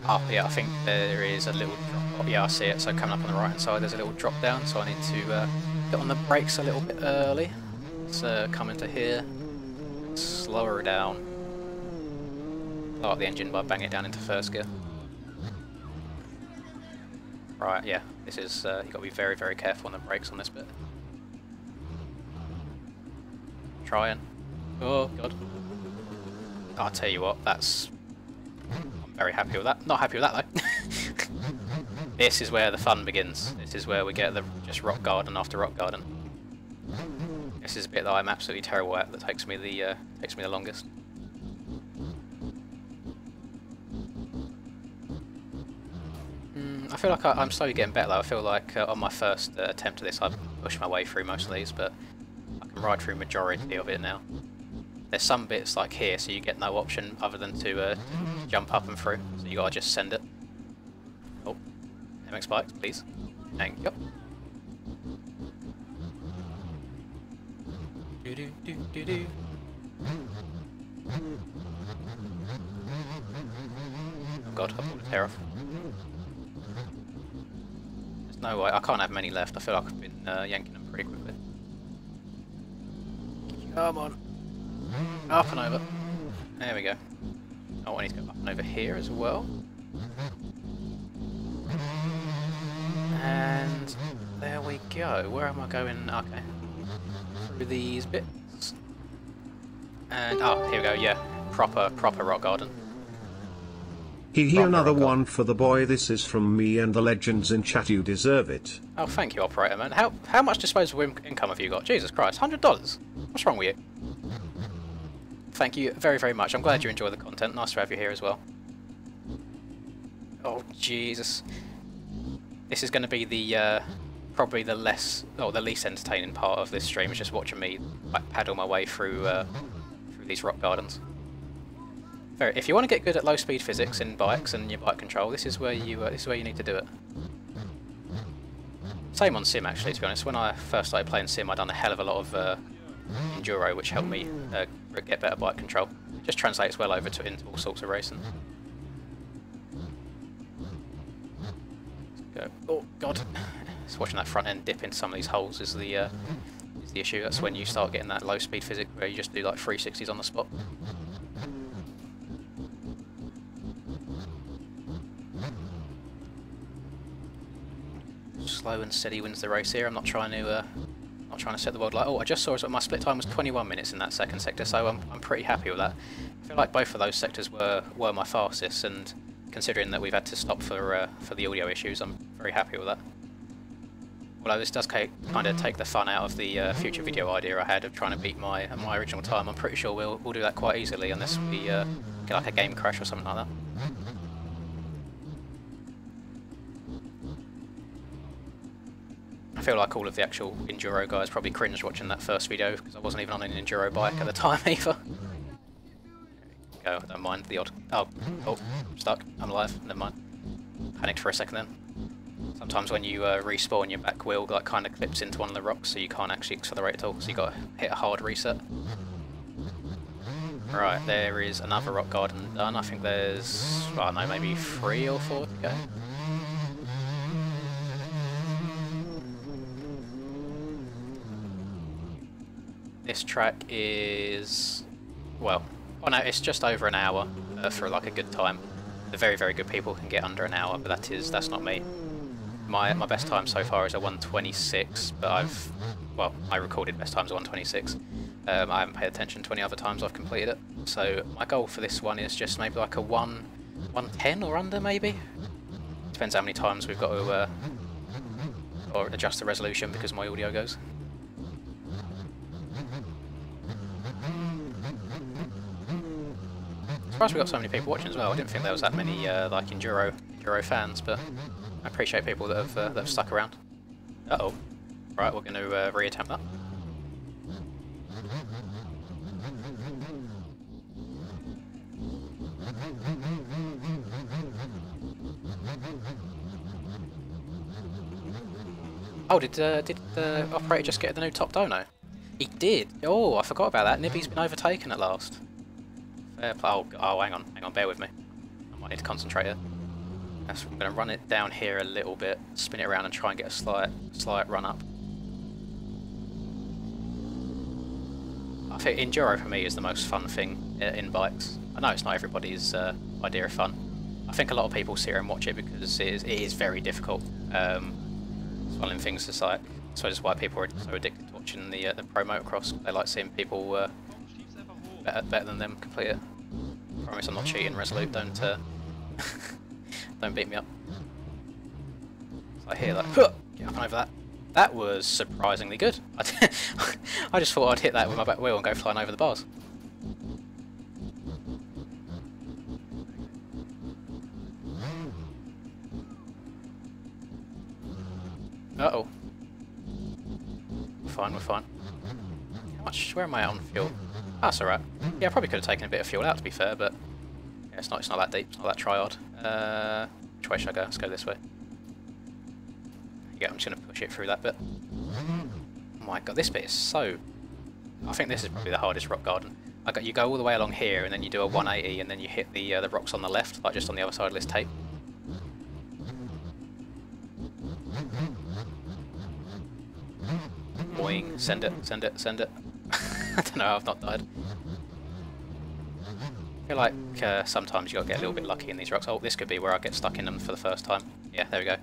Oh, yeah, I think there is a little drop. Oh, yeah, I see it. So coming up on the right hand side, there's a little drop down. So I need to get on the brakes a little bit early. Let's come into here. Slow her down. Blow up the engine by banging it down into first gear. Right, yeah, this is, you've got to be very, very careful on the brakes on this bit. Trying. Oh, God. I'll tell you what, I'm very happy with that. Not happy with that, though. This is where the fun begins. This is where we get the just rock garden after rock garden. This is a bit that I'm absolutely terrible at, that takes me the longest. I feel like I'm slowly getting better though. I feel like on my first attempt at this I pushed my way through most of these, but I can ride through majority of it now. There's some bits like here, so you get no option other than to jump up and through, so you gotta just send it. Oh, MX bikes, please. Thank you. Do do do do do. Oh god, I pulled a tear off. There's no way, I can't have many left. I feel like I've been yanking them pretty quickly. Come on. Up and over. There we go. Oh, I need to go up and over here as well. And there we go. Where am I going? Okay. Through these bits. And, oh, here we go, yeah. Proper rock garden. Hehe, another one for the boy. This is from me and the legends in chat. You deserve it. Oh, thank you, operator man. How much disposable income have you got? Jesus Christ, $100? What's wrong with you? Thank you very, very much. I'm glad you enjoy the content. Nice to have you here as well. Oh, Jesus. This is going to be the probably the least entertaining part of this stream. Is just watching me like, paddle my way through these rock gardens. If you want to get good at low-speed physics in bikes and your bike control, this is where you need to do it. Same on Sim, actually. To be honest, when I first started playing Sim, I'd done a hell of a lot of enduro, which helped me get better bike control. It just translates well over into all sorts of racing. Let's go. Oh God! Just watching that front end dip into some of these holes is the issue. That's when you start getting that low-speed physics where you just do like 360s on the spot. Slow and steady wins the race here. I'm not trying to set the world light. Oh, I just saw my split time was 21 minutes in that second sector, so I'm pretty happy with that. I feel like both of those sectors were my fastest, and considering that we've had to stop for the audio issues, I'm very happy with that. Although this does kind of take the fun out of the future video idea I had of trying to beat my original time. I'm pretty sure we'll do that quite easily unless we get like a game crash or something like that. I feel like all of the actual enduro guys probably cringed watching that first video because I wasn't even on an enduro bike at the time either. There we go, I don't mind the odd... Oh, I'm stuck, I'm alive, never mind. Panicked for a second then. Sometimes when you respawn, your back wheel like kind of clips into one of the rocks, so you can't actually accelerate at all, so you got to hit a hard reset. Right, there is another rock garden done. I think there's, I don't know, maybe 3 or 4 to go. This track is, well, oh no, it's just over an hour for like a good time. The very, very good people can get under an hour, but that's not me. My best time so far is a 126, but I recorded best times at 126. I haven't paid attention to any other times I've completed it. So my goal for this one is just maybe like a 110 or under, maybe. Depends how many times we've got to or adjust the resolution because my audio goes. Surprised we got so many people watching as well. I didn't think there was that many like enduro fans, but I appreciate people that have stuck around. Uh-oh. Right, we're going to reattempt that. Oh, did the operator just get the new top dono? He did. Oh, I forgot about that. Nibby's been overtaken at last. Fair play. Oh, hang on, bear with me. I might need to concentrate here. I'm going to run it down here a little bit, spin it around and try and get a slight run up. I think enduro for me is the most fun thing in bikes. I know it's not everybody's idea of fun. I think a lot of people sit here and watch it because it is very difficult. It's one of the things that's like, I suppose it's why people are so addicted to watching the pro motocross. They like seeing people better than them complete it. Promise I'm not cheating, Resolute. Don't don't beat me up. So I hear that. Get up and over that. That was surprisingly good. I just thought I'd hit that with my back wheel and go flying over the bars. Uh-oh. We're fine. How much? Where am I on fuel? That's alright. Yeah, I probably could have taken a bit of fuel out to be fair, but yeah, it's not that deep, it's not that try-hard. Which way should I go? Let's go this way. Yeah, I'm just going to push it through that bit. Oh my god, this bit is so... I think this is probably the hardest rock garden. You go all the way along here and then you do a 180 and then you hit the rocks on the left, like just on the other side of this tape. Boing, send it. I don't know how I've not died. I feel like sometimes you got to get a little bit lucky in these rocks. Oh, this could be where I get stuck in them for the first time. Yeah, there we go.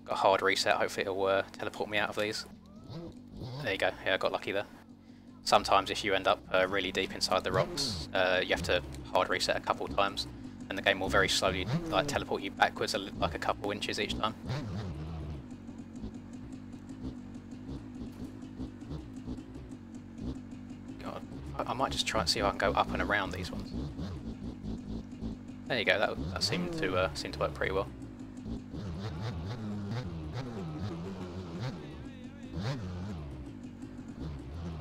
Got a hard reset, hopefully it'll teleport me out of these. There you go, yeah, I got lucky there. Sometimes if you end up really deep inside the rocks, you have to hard reset a couple times, and the game will very slowly like teleport you backwards like a couple inches each time. God, I might just try and see if I can go up and around these ones. There you go, that seemed to work pretty well.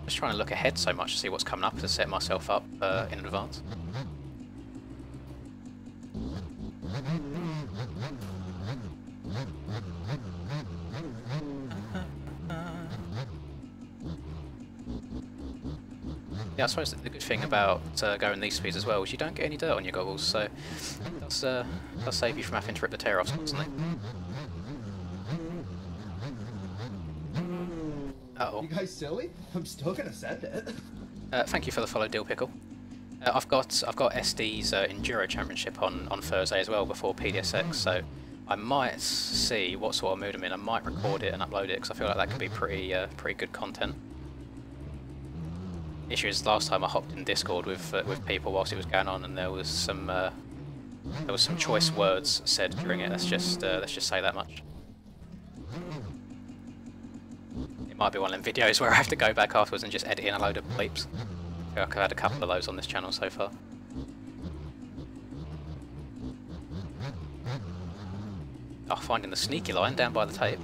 Just trying to look ahead so much to see what's coming up to set myself up in advance. Yeah, I suppose the good thing about going these speeds as well is you don't get any dirt on your goggles, so it does save you from having to rip the tear off constantly. Uh-oh. You guys silly? I'm still gonna send it. Thank you for the follow, Dill Pickle. I've got SD's Enduro Championship on Thursday as well before PDSX, so I might see what sort of mood I'm in. I might record it and upload it because I feel like that could be pretty good content. The issue is last time I hopped in Discord with people whilst it was going on, and there was some choice words said during it. Let's just say that much. It might be one of them videos where I have to go back afterwards and just edit in a load of bleeps. I feel like I've had a couple of those on this channel so far. Oh, finding the sneaky line down by the tape.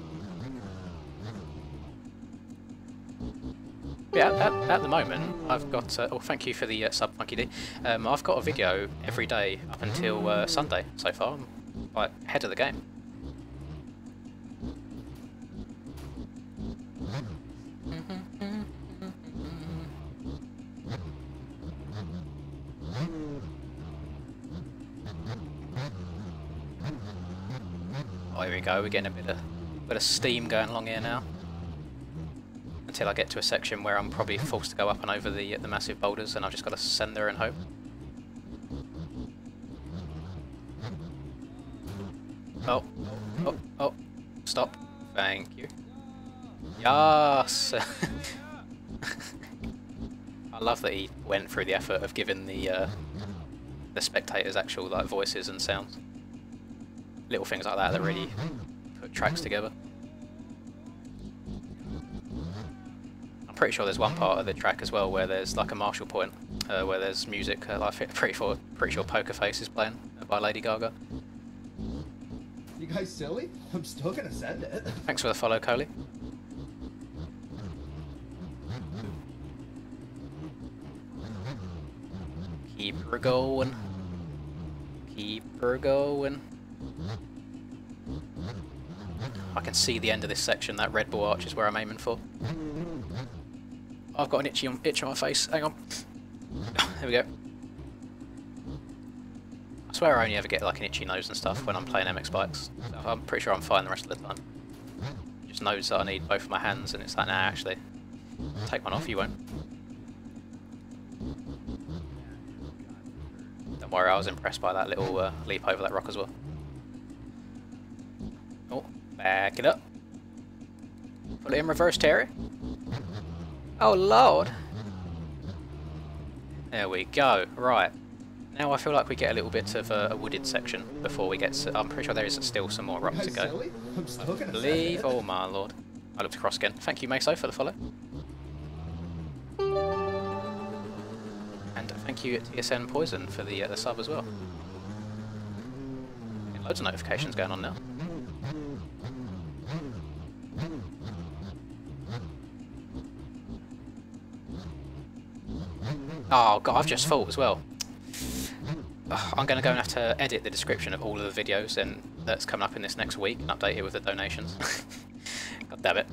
Yeah, at the moment, I've got... oh, thank you for the sub, Funky D. I've got a video every day up until Sunday so far. I'm like ahead of the game. Oh, here we go. We're getting a bit of steam going along here now. Until I get to a section where I'm probably forced to go up and over the massive boulders, and I've just got to send there and hope. Oh. stop. Thank you. Yes! I love that he went through the effort of giving the spectators actual like voices and sounds. Little things like that that really put tracks together. I'm pretty sure there's one part of the track as well where there's like a Marshall point, where there's music. Like, pretty sure Poker Face is playing by Lady Gaga. You guys silly? I'm still gonna send it. Thanks for the follow, Coley. Keep her going. Keep her going. I can see the end of this section. That red ball arch is where I'm aiming for. I've got an itch on my face. Hang on. There we go. I swear I only ever get like an itchy nose and stuff when I'm playing MX bikes. So I'm pretty sure I'm fine the rest of the time. Just knows that I need both of my hands, and it's like, nah, actually, take one off, you won't. Don't worry, I was impressed by that little leap over that rock as well. Oh, back it up. Put it in reverse, Terry. Oh, Lord. There we go. Right. Now I feel like we get a little bit of a wooded section before we get to... I'm pretty sure there is still some more rock to go. I believe... Oh, my Lord. I looked across again. Thank you, Meso, for the follow. And thank you, TSN Poison, for the sub as well. Getting loads of notifications going on now. Oh god, I've just thought as well. I'm going to go and have to edit the description of all of the videos and that's coming up in this next week and update it with the donations. God damn it.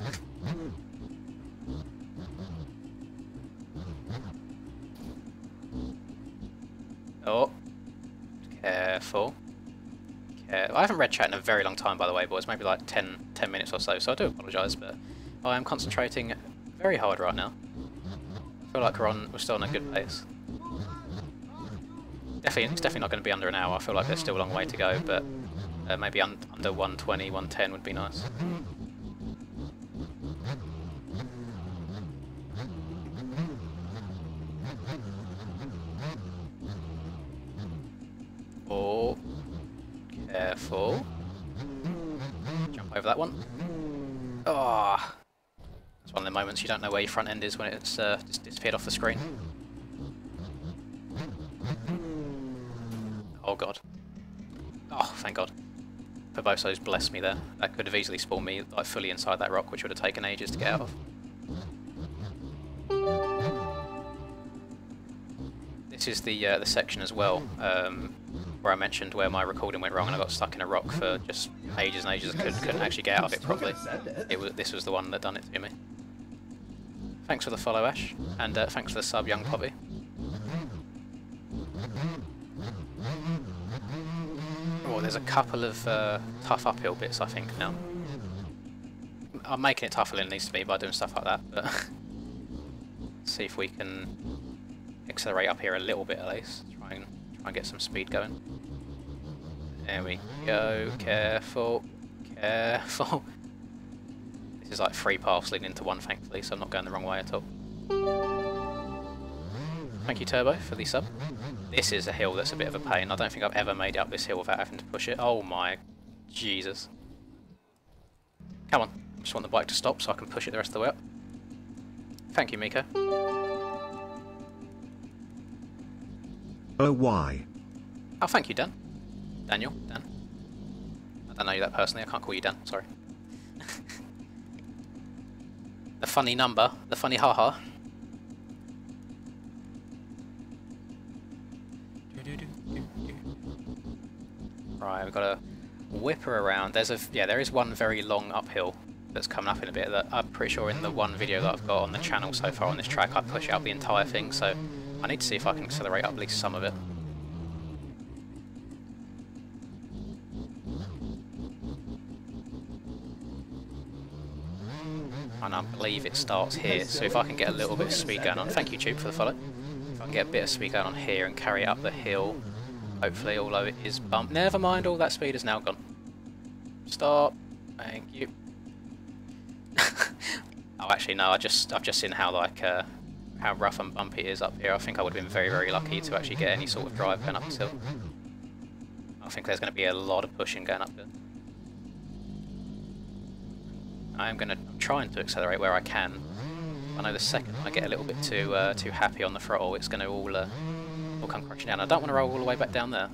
Oh, careful. I haven't read chat in a very long time, by the way, boys. Maybe like 10 minutes or so, so I do apologise, but I am concentrating very hard right now. I feel like we're still on a good pace. It's definitely not going to be under an hour. I feel like there's still a long way to go, but maybe under 120, 110 would be nice. Oh, careful. Jump over that one. Oh, it's one of the moments you don't know where your front end is when it's just disappeared off the screen. Oh god. Oh, thank god. Perboso's blessed me there. That could have easily spawned me like fully inside that rock, which would have taken ages to get out of. This is the section as well, where I mentioned where my recording went wrong and I got stuck in a rock for just ages and ages. I couldn't actually get out of it properly. This was the one that done it to me. Thanks for the follow, Ash, and thanks for the sub, Young Poppy. Oh, there's a couple of tough uphill bits, I think, now. I'm making it tougher than it needs to be by doing stuff like that, but see if we can accelerate up here a little bit at least. Try and get some speed going. There we go. Careful. Careful. This is like 3 paths leading into one, thankfully, so I'm not going the wrong way at all. Thank you, Turbo, for the sub. This is a hill that's a bit of a pain. I don't think I've ever made it up this hill without having to push it. Oh my Jesus. Come on. I just want the bike to stop so I can push it the rest of the way up. Thank you, Miko. Oh, why? Oh, thank you, Dan. Daniel. Dan. I don't know you that personally. I can't call you Dan. Sorry. The funny number. The funny haha. Right, we've got to whip her around. There is one very long uphill that's coming up in a bit that I'm pretty sure in the one video that I've got on the channel so far on this track I push out the entire thing, so I need to see if I can accelerate up at least some of it. And I believe it starts here, so if I can get a little bit of speed going on, thank you Tube for the follow. If I can get a bit of speed going on here and carry it up the hill, hopefully, although it is bumped. Never mind, all that speed is now gone. Stop. Thank you. Oh, actually no. I've just seen how like how rough and bumpy it is up here. I think I would have been very, very lucky to actually get any sort of drive going up this hill. I think there's going to be a lot of pushing going up here. I'm trying to accelerate where I can. I know the second I get a little bit too happy on the throttle, it's going to all come crashing down. I don't want to roll all the way back down there.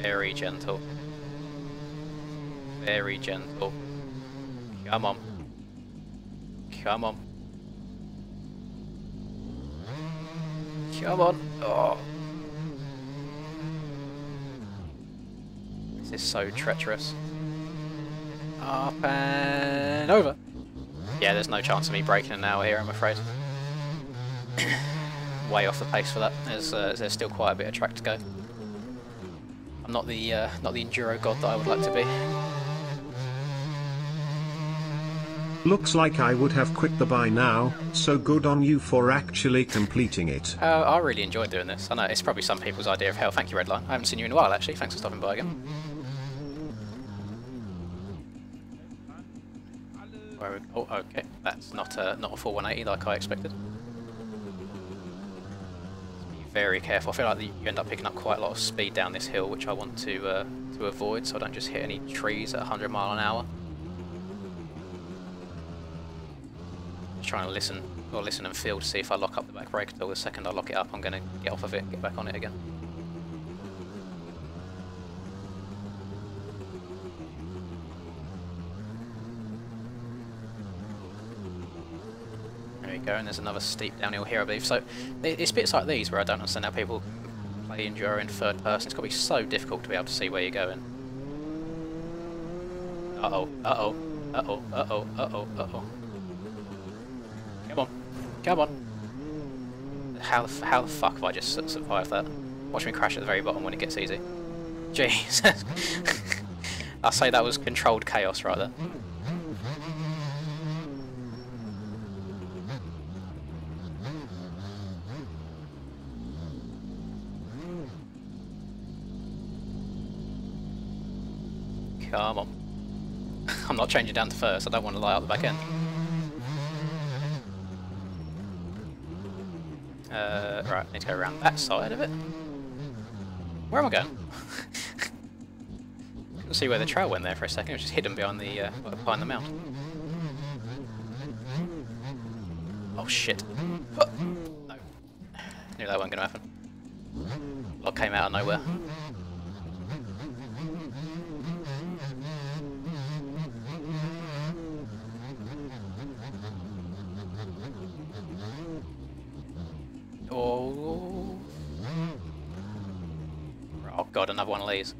Very gentle. Very gentle. Come on. Come on. Come on. Oh. This is so treacherous. Up and over. Yeah, there's no chance of me breaking an hour here, I'm afraid. Way off the pace for that. There's still quite a bit of track to go. I'm not the enduro god that I would like to be. Looks like I would have quit the by now, so good on you for actually completing it. I really enjoyed doing this. I know, it's probably some people's idea of hell. Thank you, Redline. I haven't seen you in a while, actually. Thanks for stopping by again. Where oh, okay. That's not a full 180 like I expected. Be very careful. I feel like you end up picking up quite a lot of speed down this hill, which I want to avoid, so I don't just hit any trees at 100 mile an hour. Trying to listen and feel to see if I lock up the back brake. Until the second I lock it up, I'm going to get off of it and get back on it again. There we go, and there's another steep downhill here, I believe. So it's bits like these where I don't understand how people play enduro in third person. It's got to be so difficult to be able to see where you're going. Uh-oh, uh-oh, uh-oh, uh-oh, uh-oh, uh-oh. Come on, come on. How the fuck have I just survived that? Watch me crash at the very bottom when it gets easy. Jesus. I'll say that was controlled chaos right there. Come on. I'm not changing down to first, I don't want to light up the back end. Right, I need to go around that side of it. Where am I going? Couldn't see where the trail went there for a second, it was just hidden behind the mountain. Oh shit. Oh, no. Knew that wasn't going to happen. Log came out of nowhere. Oh god, another one of these.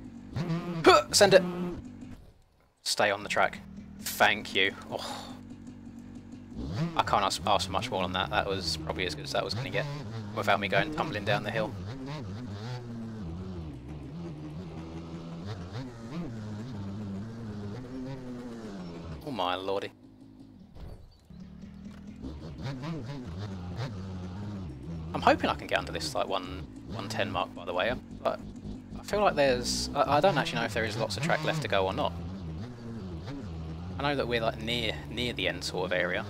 Send it! Stay on the track. Thank you. Oh. I can't ask for much more than that. That was probably as good as that was going to get without me going tumbling down the hill. Oh my lordy. I'm hoping I can get under this like 110 mark, by the way, but I feel like there's... I don't actually know if there is lots of track left to go or not. I know that we're like near the end sort of area.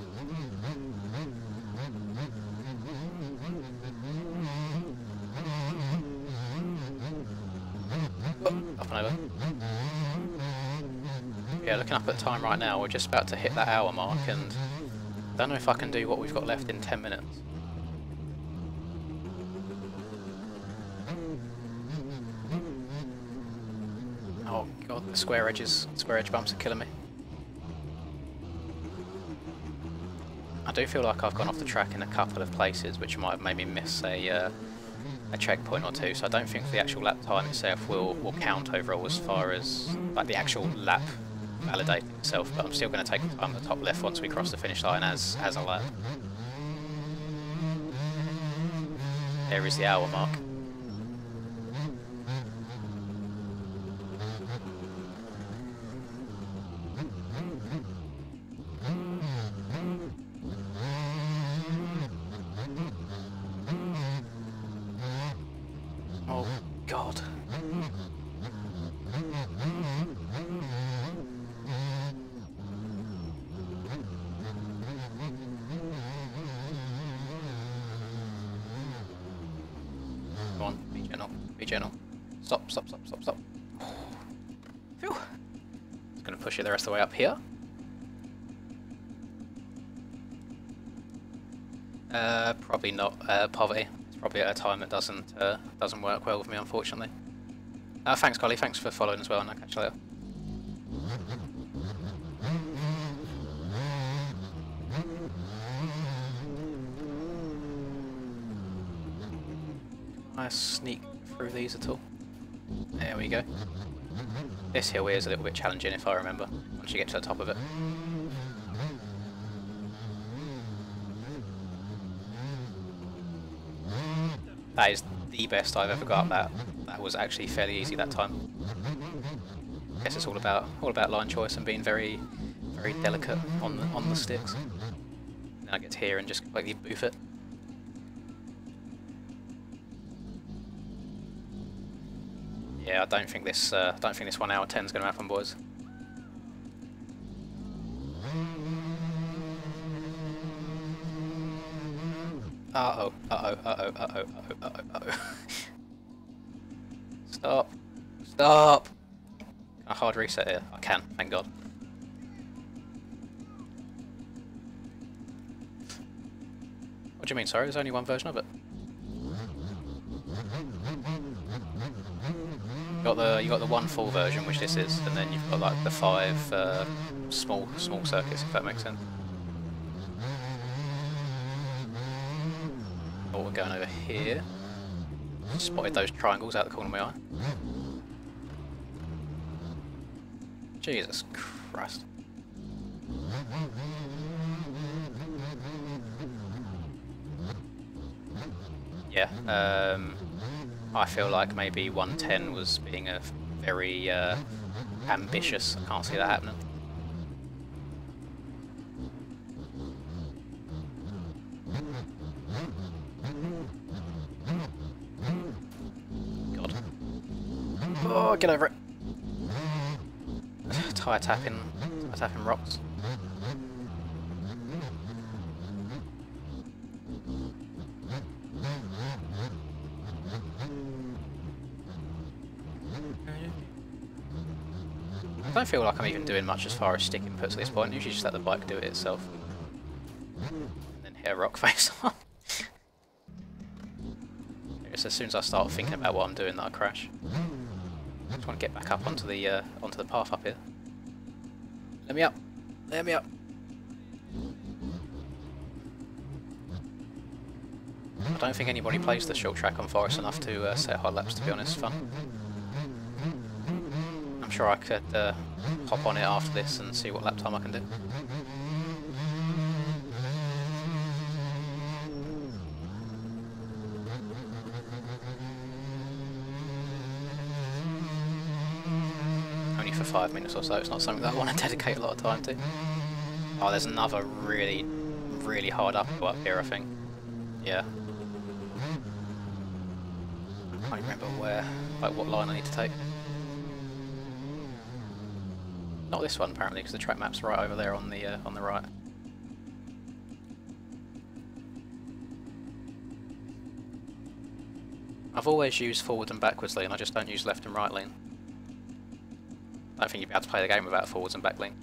Oh, up and over. Yeah, looking up at the time right now, we're just about to hit that hour mark, and I don't know if I can do what we've got left in 10 minutes. Oh god, the square edge bumps are killing me. I do feel like I've gone off the track in a couple of places, which might have made me miss a checkpoint or two, so I don't think the actual lap time itself will count overall as far as like the actual lap validating itself, but I'm still going to take the time at the top left once we cross the finish line as a lap. There is the hour mark. Oh god. gentle. Stop. Phew. Just going to push it the rest of the way up here. Probably not poverty. It's probably at a time that doesn't work well with me, unfortunately. Thanks, Collie. Thanks for following as well, and I'll catch you later. Can I sneak through these at all? There we go. This hill here is a little bit challenging, if I remember, once you get to the top of it. That is the best I've ever got up that. That was actually fairly easy that time. I guess it's all about line choice and being very delicate on the sticks. Then I get to here and just completely boof it. Yeah, I don't think this 1 hour 10 is going to happen, boys. Uh-oh. Stop! Can I hard reset here? I can, thank God. What do you mean, sorry? There's only one version of it. You got the one full version, which this is, and then you've got like the 5 small circuits, if that makes sense. Oh, we're going over here. Spotted those triangles out the corner of my eye. Jesus Christ. Yeah, I feel like maybe 110 was being a very ambitious. I can't see that happening. God. Oh, get over it. Tire tapping rocks. I don't feel like I'm even doing much as far as stick inputs at this point. Usually just let the bike do it itself. And then hit a rock face on. It's as soon as I start thinking about what I'm doing that I crash. I just want to get back up onto the path up here. Let me up! Let me up! I don't think anybody plays the short track on Forest enough to set hard laps, to be honest. Fun. I'm sure I could hop on it after this and see what lap time I can do. Only for 5 minutes or so, it's not something that I want to dedicate a lot of time to. Oh, there's another really hard uphill up here, I think. Yeah. I can't remember what line I need to take. Not this one apparently, because the track map's right over there on the right. I've always used forward and backwards lean, I just don't use left and right lean. I don't think you'd be able to play the game without forwards and back lean.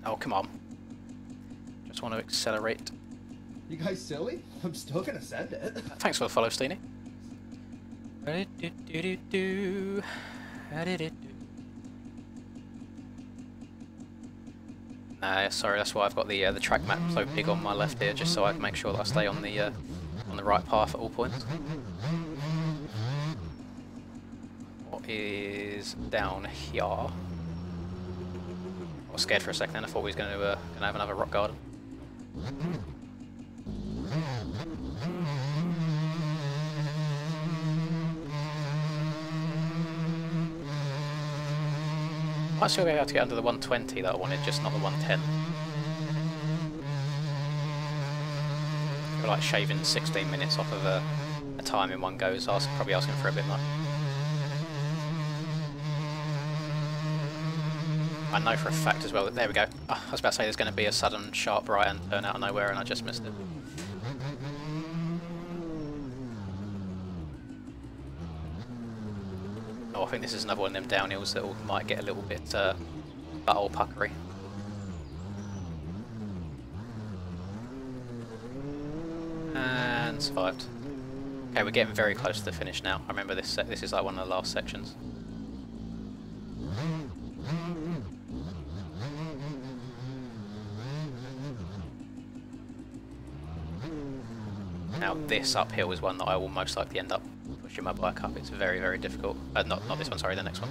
Oh, come on. Just want to accelerate. You guys silly? I'm still gonna send it. Thanks for the follow, Steenie. Nah, sorry, that's why I've got the track map so big on my left here, just so I can make sure that I stay on the right path at all points. What is down here? I was scared for a second then, I thought we was going to have another rock garden. Might still be able to get under the 120 that I wanted, just not the 110. I feel like shaving 16 minutes off of a time in one go is probably asking for a bit much. I know for a fact as well that, there we go. Oh, I was about to say there's going to be a sudden sharp right hand turn out of nowhere and I just missed it. Oh, I think this is another one of them downhills that might get a little bit butthole puckery. And survived. Okay, we're getting very close to the finish now. I remember this is like one of the last sections. Now this uphill is one that I will most likely end up pushing my bike up. It's very, very difficult. Not this one, sorry, the next one.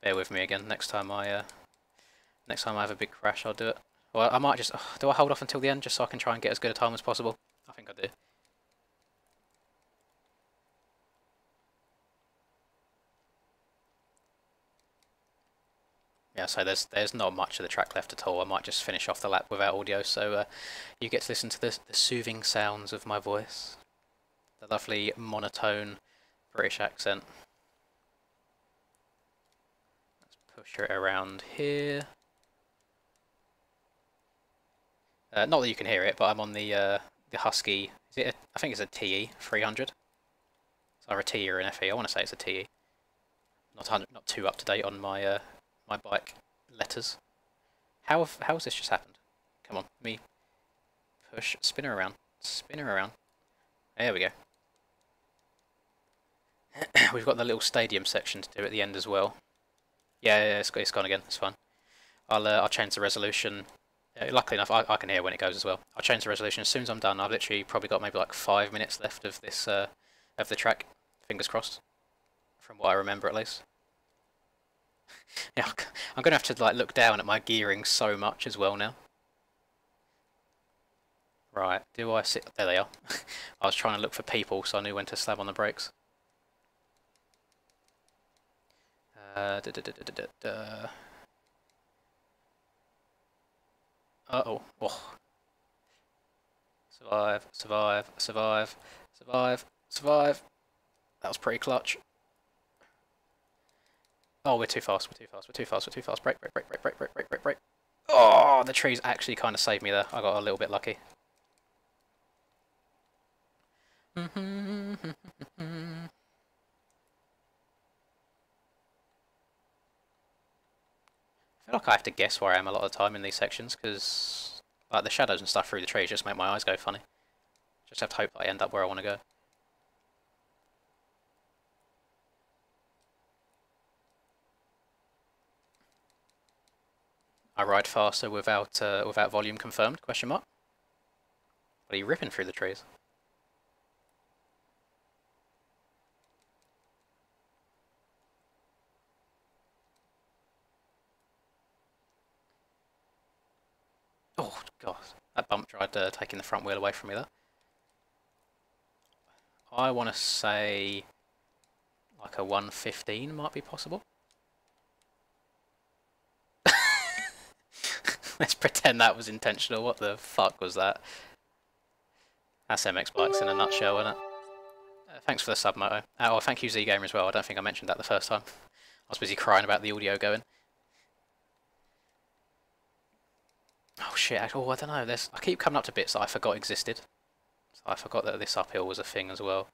Bear with me again. Next time I have a big crash, I'll do it. Well, I might just... do I hold off until the end just so I can try and get as good a time as possible? I think I do. Yeah, so there's not much of the track left at all. I might just finish off the lap without audio, so you get to listen to the soothing sounds of my voice. The lovely monotone British accent. Let's push it around here. Not that you can hear it, but I'm on the Husky. I think it's a TE 300. It's either a TE or an FE. I want to say it's a TE. Not too up to date on my my bike letters. How has this just happened? Come on, me push, spin her around, spin her around. There we go. We've got the little stadium section to do at the end as well. Yeah, it's gone again. It's fine. I'll change the resolution. Luckily enough, I can hear when it goes as well. I'll change the resolution as soon as I'm done. I've literally probably got maybe like 5 minutes left of this of the track. Fingers crossed, from what I remember at least. Yeah, I'm gonna have to like look down at my gearing so much as well now. Right, do I sit? There they are. I was trying to look for people, so I knew when to slam on the brakes. Uh-oh. Oh. Survive, survive, survive, survive, survive. That was pretty clutch. Oh, we're too fast, we're too fast, we're too fast, we're too fast. Brake, brake, brake, brake, brake, brake, brake, brake, brake. Oh, the trees actually kind of saved me there. I got a little bit lucky. I feel like I have to guess where I am a lot of the time in these sections, because like the shadows and stuff through the trees just make my eyes go funny. Just have to hope that I end up where I want to go. I ride faster without without volume confirmed? Question mark. What are you ripping through the trees? Oh god, that bump tried taking the front wheel away from me there. I want to say like a 115 might be possible. Let's pretend that was intentional. What the fuck was that? That's MX Bikes in a nutshell, isn't it? Thanks for the sub, Moto. Oh, thank you, Z-Gamer, as well. I don't think I mentioned that the first time. I was busy crying about the audio going. Oh shit, oh, I don't know. I keep coming up to bits that I forgot existed. So I forgot that this uphill was a thing as well.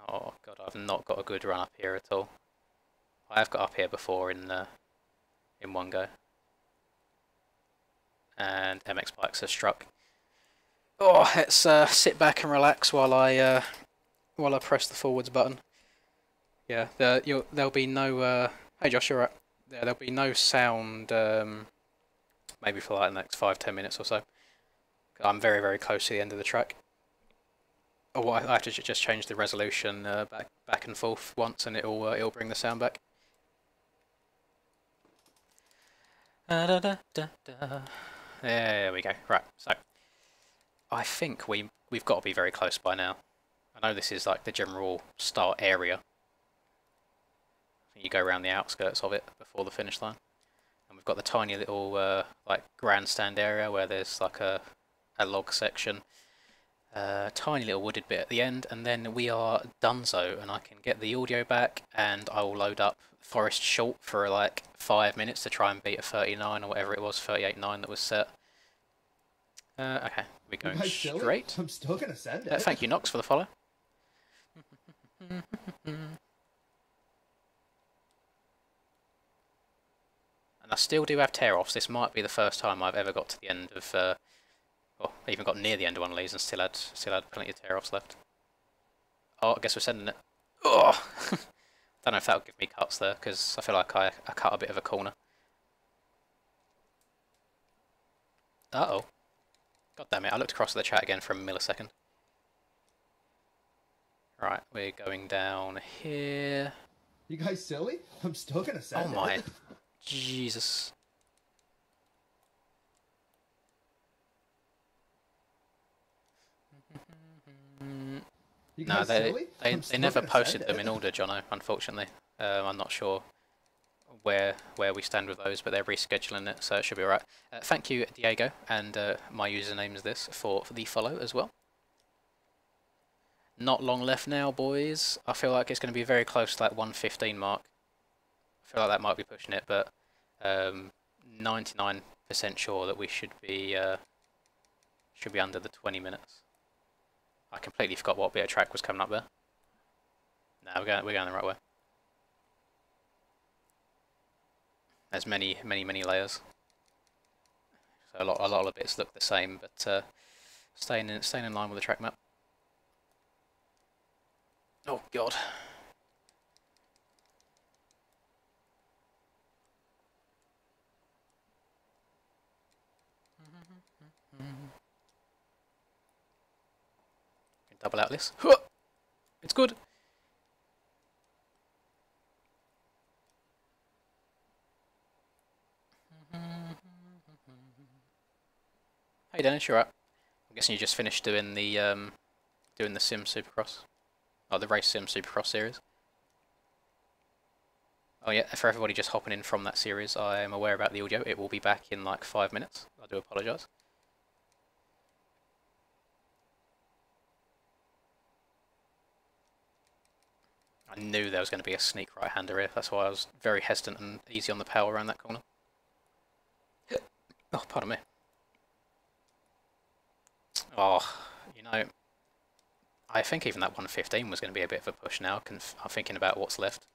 Oh god, I've not got a good run up here at all. I have got up here before in one go. And MX Bikes has struck. Oh, let's sit back and relax while I press the forwards button. Yeah, there'll be no. Hey Josh, you're right. Yeah, there'll be no sound. Maybe for like the next 5-10 minutes or so. I'm very, very close to the end of the track. Oh, I have to just change the resolution back and forth once, and it'll bring the sound back. There we go. Right, so I think we've got to be very close by now. I know this is like the general start area. You go around the outskirts of it before the finish line, and we've got the tiny little like grandstand area where there's like a log section, tiny little wooded bit at the end, and then we are donezo, and I can get the audio back, and I will load up forest short for like 5 minutes to try and beat a 39 or whatever it was, 38.9 that was set. Okay, we're going straight. I'm still gonna send it. Thank you, Nox, for the follow. And I still do have tear-offs. This might be the first time I've ever got to the end of, well, even got near the end of one of these and still had plenty of tear-offs left. Oh, I guess we're sending it. Oh! Don't know if that'll give me cuts there, because I feel like I cut a bit of a corner. Uh-oh. God damn it, I looked across at the chat again for a millisecond. Right, we're going down here. You guys silly? I'm still gonna send it. Oh my. Jesus. No, they never posted them in order, Jono, unfortunately. I'm not sure where we stand with those, but they're rescheduling it, so it should be alright. Thank you, Diego, and my username is this for the follow as well. Not long left now, boys. I feel like it's going to be very close to that 1:15 mark. I feel like that might be pushing it, but 99% sure that we should be under the 20 minutes. I completely forgot what bit of track was coming up there. No, we're going the right way. There's many layers. So a lot of the bits look the same, but staying in line with the track map. Oh god. Double out this. It's good. Hey Dennis, you're right. I'm guessing you just finished doing the Sim Supercross, or the Race Sim Supercross series. Oh yeah, for everybody just hopping in from that series, I am aware about the audio. It will be back in like 5 minutes. I do apologise. I knew there was going to be a sneak right-hander here. That's why I was very hesitant and easy on the power around that corner. Oh, pardon me. Oh, you know, I think even that 1:15 was going to be a bit of a push now. I'm thinking about what's left.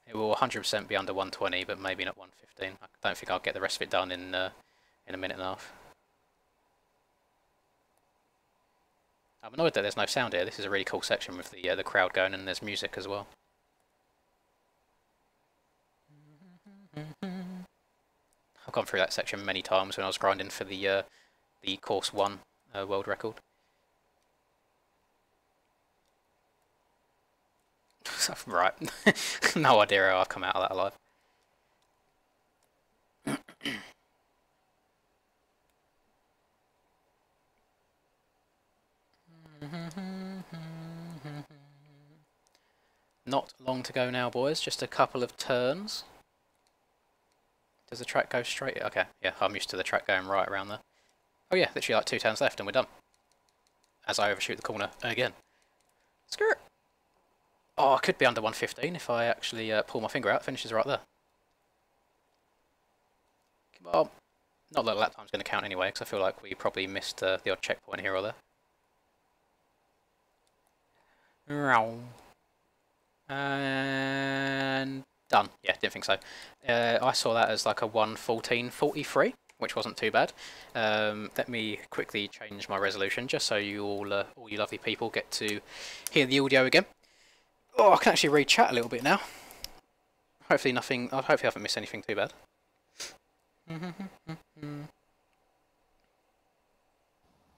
It will 100% be under 1:20, but maybe not 1:15. I don't think I'll get the rest of it done in a minute and a half. I'm annoyed that there's no sound here. This is a really cool section with the crowd going, and there's music as well. I've gone through that section many times when I was grinding for the Course 1 world record. Right. No idea how I've come out of that alive. Not long to go now, boys. Just a couple of turns. Does the track go straight? Okay, yeah, I'm used to the track going right around there. Oh yeah, literally like 2 turns left and we're done. As I overshoot the corner again. Screw it. Oh, I could be under 1:15 if I actually pull my finger out. Finishes right there. Come on. Not that lap time's going to count anyway, because I feel like we probably missed the odd checkpoint here or there. And done. Yeah, didn't think so. I saw that as like a 1:14.43, which wasn't too bad. Let me quickly change my resolution just so you all you lovely people get to hear the audio again. Oh, I can actually read chat a little bit now. Hopefully nothing. Hopefully I haven't missed anything too bad.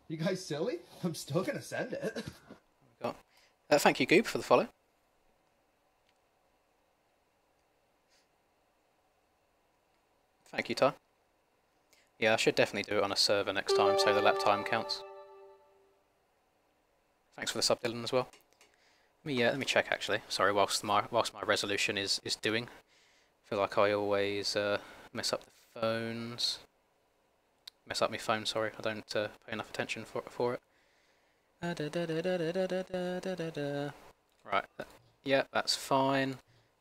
You guys silly? I'm still gonna send it. Thank you, Goob, for the follow. Thank you, Ty. Yeah, I should definitely do it on a server next time so the lap time counts. Thanks for the sub, Dylan, as well. Let me check actually. Sorry, whilst my resolution is doing. I feel like I always mess up the phones. Mess up my phone. Sorry, I don't pay enough attention for it. Right. Yeah, that's fine.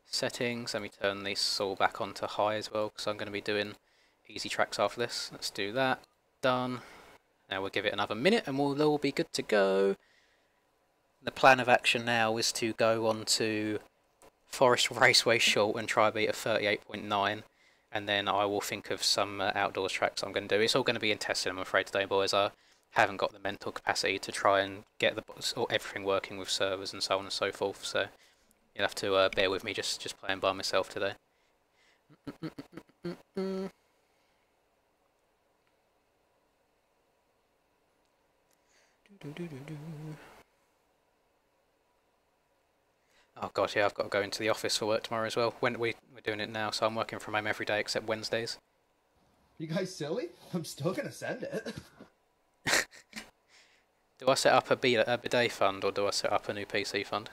Settings, let me turn this all back onto high as well, because I'm going to be doing easy tracks after this. Let's do that. Done. Now we'll give it another minute and we'll all be good to go. The plan of action now is to go on to Forest Raceway Short and try beat a 38.9, and then I will think of some outdoors tracks I'm going to do. It's all going to be in testing, I'm afraid, today, boys. I haven't got the mental capacity to try and get everything working with servers and so on and so forth, so you'll have to bear with me just playing by myself today. Oh god, yeah, I've got to go into the office for work tomorrow as well. We're doing it now, so I'm working from home every day except Wednesdays. You guys silly? I'm still gonna send it. Do I set up a bidet fund, or do I set up a new PC fund?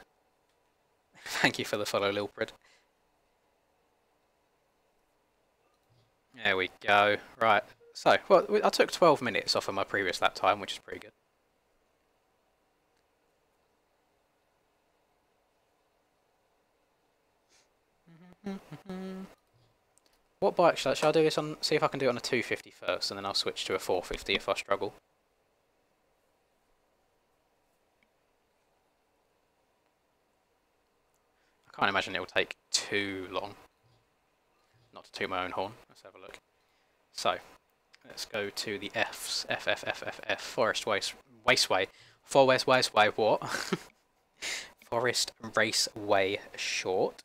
Thank you for the follow, Lil Prid. There we go. Right, so, well, I took 12 minutes off of my previous lap time, which is pretty good. What bike shall I do this on? See if I can do it on a 250 first, and then I'll switch to a 450 if I struggle. I can't imagine it will take too long. Not to toot my own horn. Let's have a look. So, let's go to the F's. F. Forest Raceway. Forest Raceway what? Forest Raceway Short.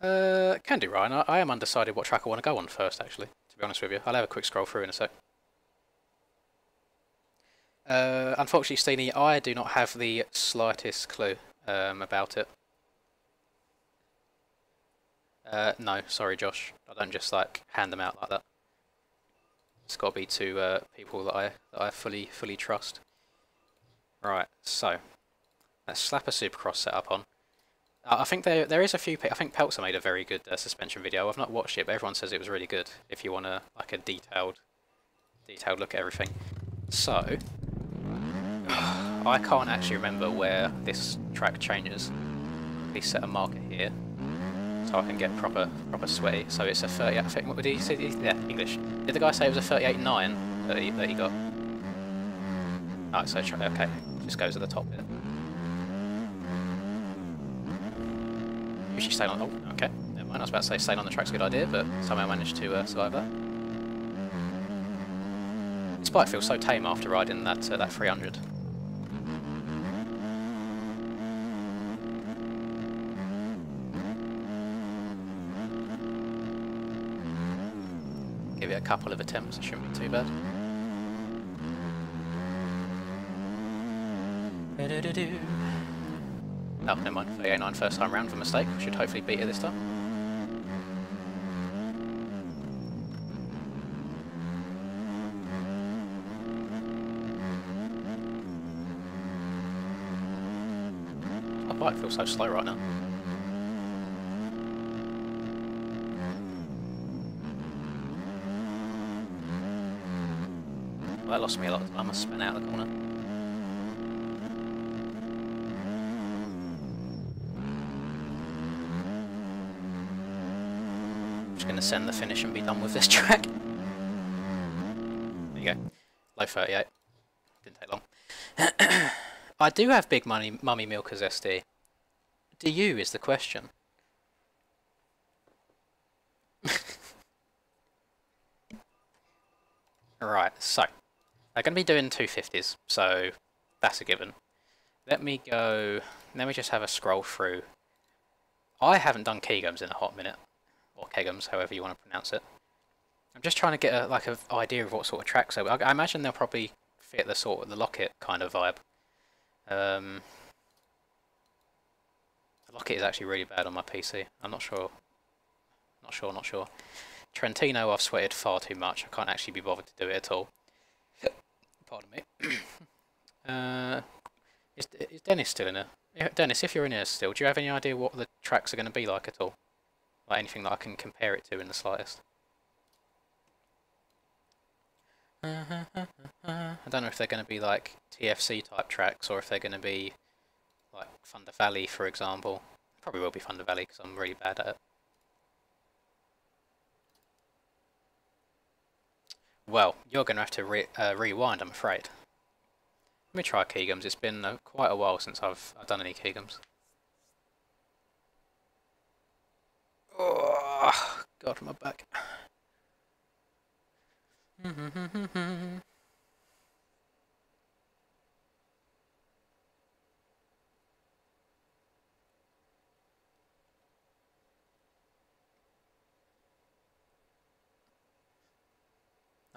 Can do, Ryan. I am undecided what track I want to go on first, actually, to be honest with you. I'll have a quick scroll through in a sec. Unfortunately, Steenie, I do not have the slightest clue about it. No, sorry, Josh. I don't just like hand them out like that. It's got to be to people that I fully trust. Right, so let's slap a Supercross setup on. I think there is a few. I think Peltzer made a very good suspension video. I've not watched it, but everyone says it was really good. If you want a detailed look at everything. So I can't actually remember where this track changes. Please set a marker here, so I can get proper sweaty. So it's a 30. I think, what did he say? Yeah, English. Did the guy say it was a 38.9 that he got? Oh, so okay, just goes at the top bit. Usually staying on. Oh, okay. Never mind. I was about to say staying on the track's a good idea, but somehow managed to survive that. This bike feels so tame after riding that 300. Give it a couple of attempts. It shouldn't be too bad. Oh, never mind. 38.9 first time round for mistake. Should hopefully beat it this time. My bike feels so slow right now. Well, that lost me a lot of time. I spun out of the corner. Going to send the finish and be done with this track. There you go. Low 38. Didn't take long. I do have big money, Mummy Milkers SD. Do you, is the question. Right, so I'm going to be doing 250s, so that's a given. Let me just have a scroll through. I haven't done Keegums in a hot minute. Or Kegums, however you want to pronounce it. I'm just trying to get an idea of what sort of tracks. So I imagine they'll probably fit the Locket kind of vibe. The Locket is actually really bad on my PC. I'm not sure. Not sure. Trentino, I've sweated far too much. I can't actually be bothered to do it at all. Pardon me. Is Dennis still in here? Dennis, if you're in here still, do you have any idea what the tracks are going to be like at all? Like anything that I can compare it to in the slightest. I don't know if they're going to be like TFC type tracks, or if they're going to be like Thunder Valley, for example. Probably will be Thunder Valley because I'm really bad at it. Well, you're going to have to rewind, I'm afraid. Let me try Keygums. It's been quite a while since I've done any Keygums. Oh, God, my back.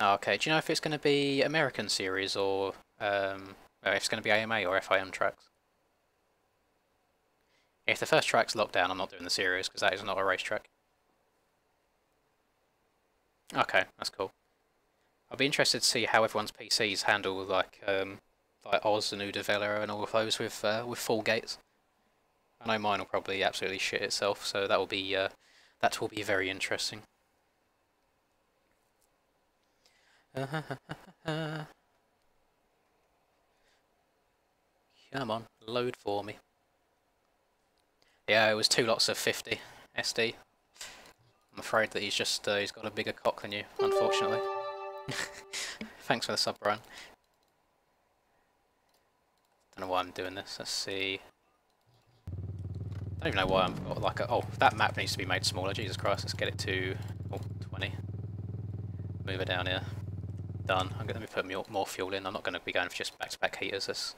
Okay, do you know if it's going to be American series or if it's going to be AMA or FIM tracks? If the first track's locked down, I'm not doing the series because that is not a racetrack. Okay, that's cool. I'll be interested to see how everyone's PCs handle like Oz and Udavella and all of those with full gates. I know mine will probably absolutely shit itself, so that will be very interesting. Come on, load for me. Yeah, it was 2 lots of 50 SD. I'm afraid that he's just he's got a bigger cock than you, unfortunately. Thanks for the sub, Brian. Don't know why I'm doing this. Let's see. Don't even know why I've got like a... Oh, that map needs to be made smaller. Jesus Christ, let's get it to 20. Move it down here. Done. Let me put more fuel in. I'm not going to be going for just back-to-back heaters. Let's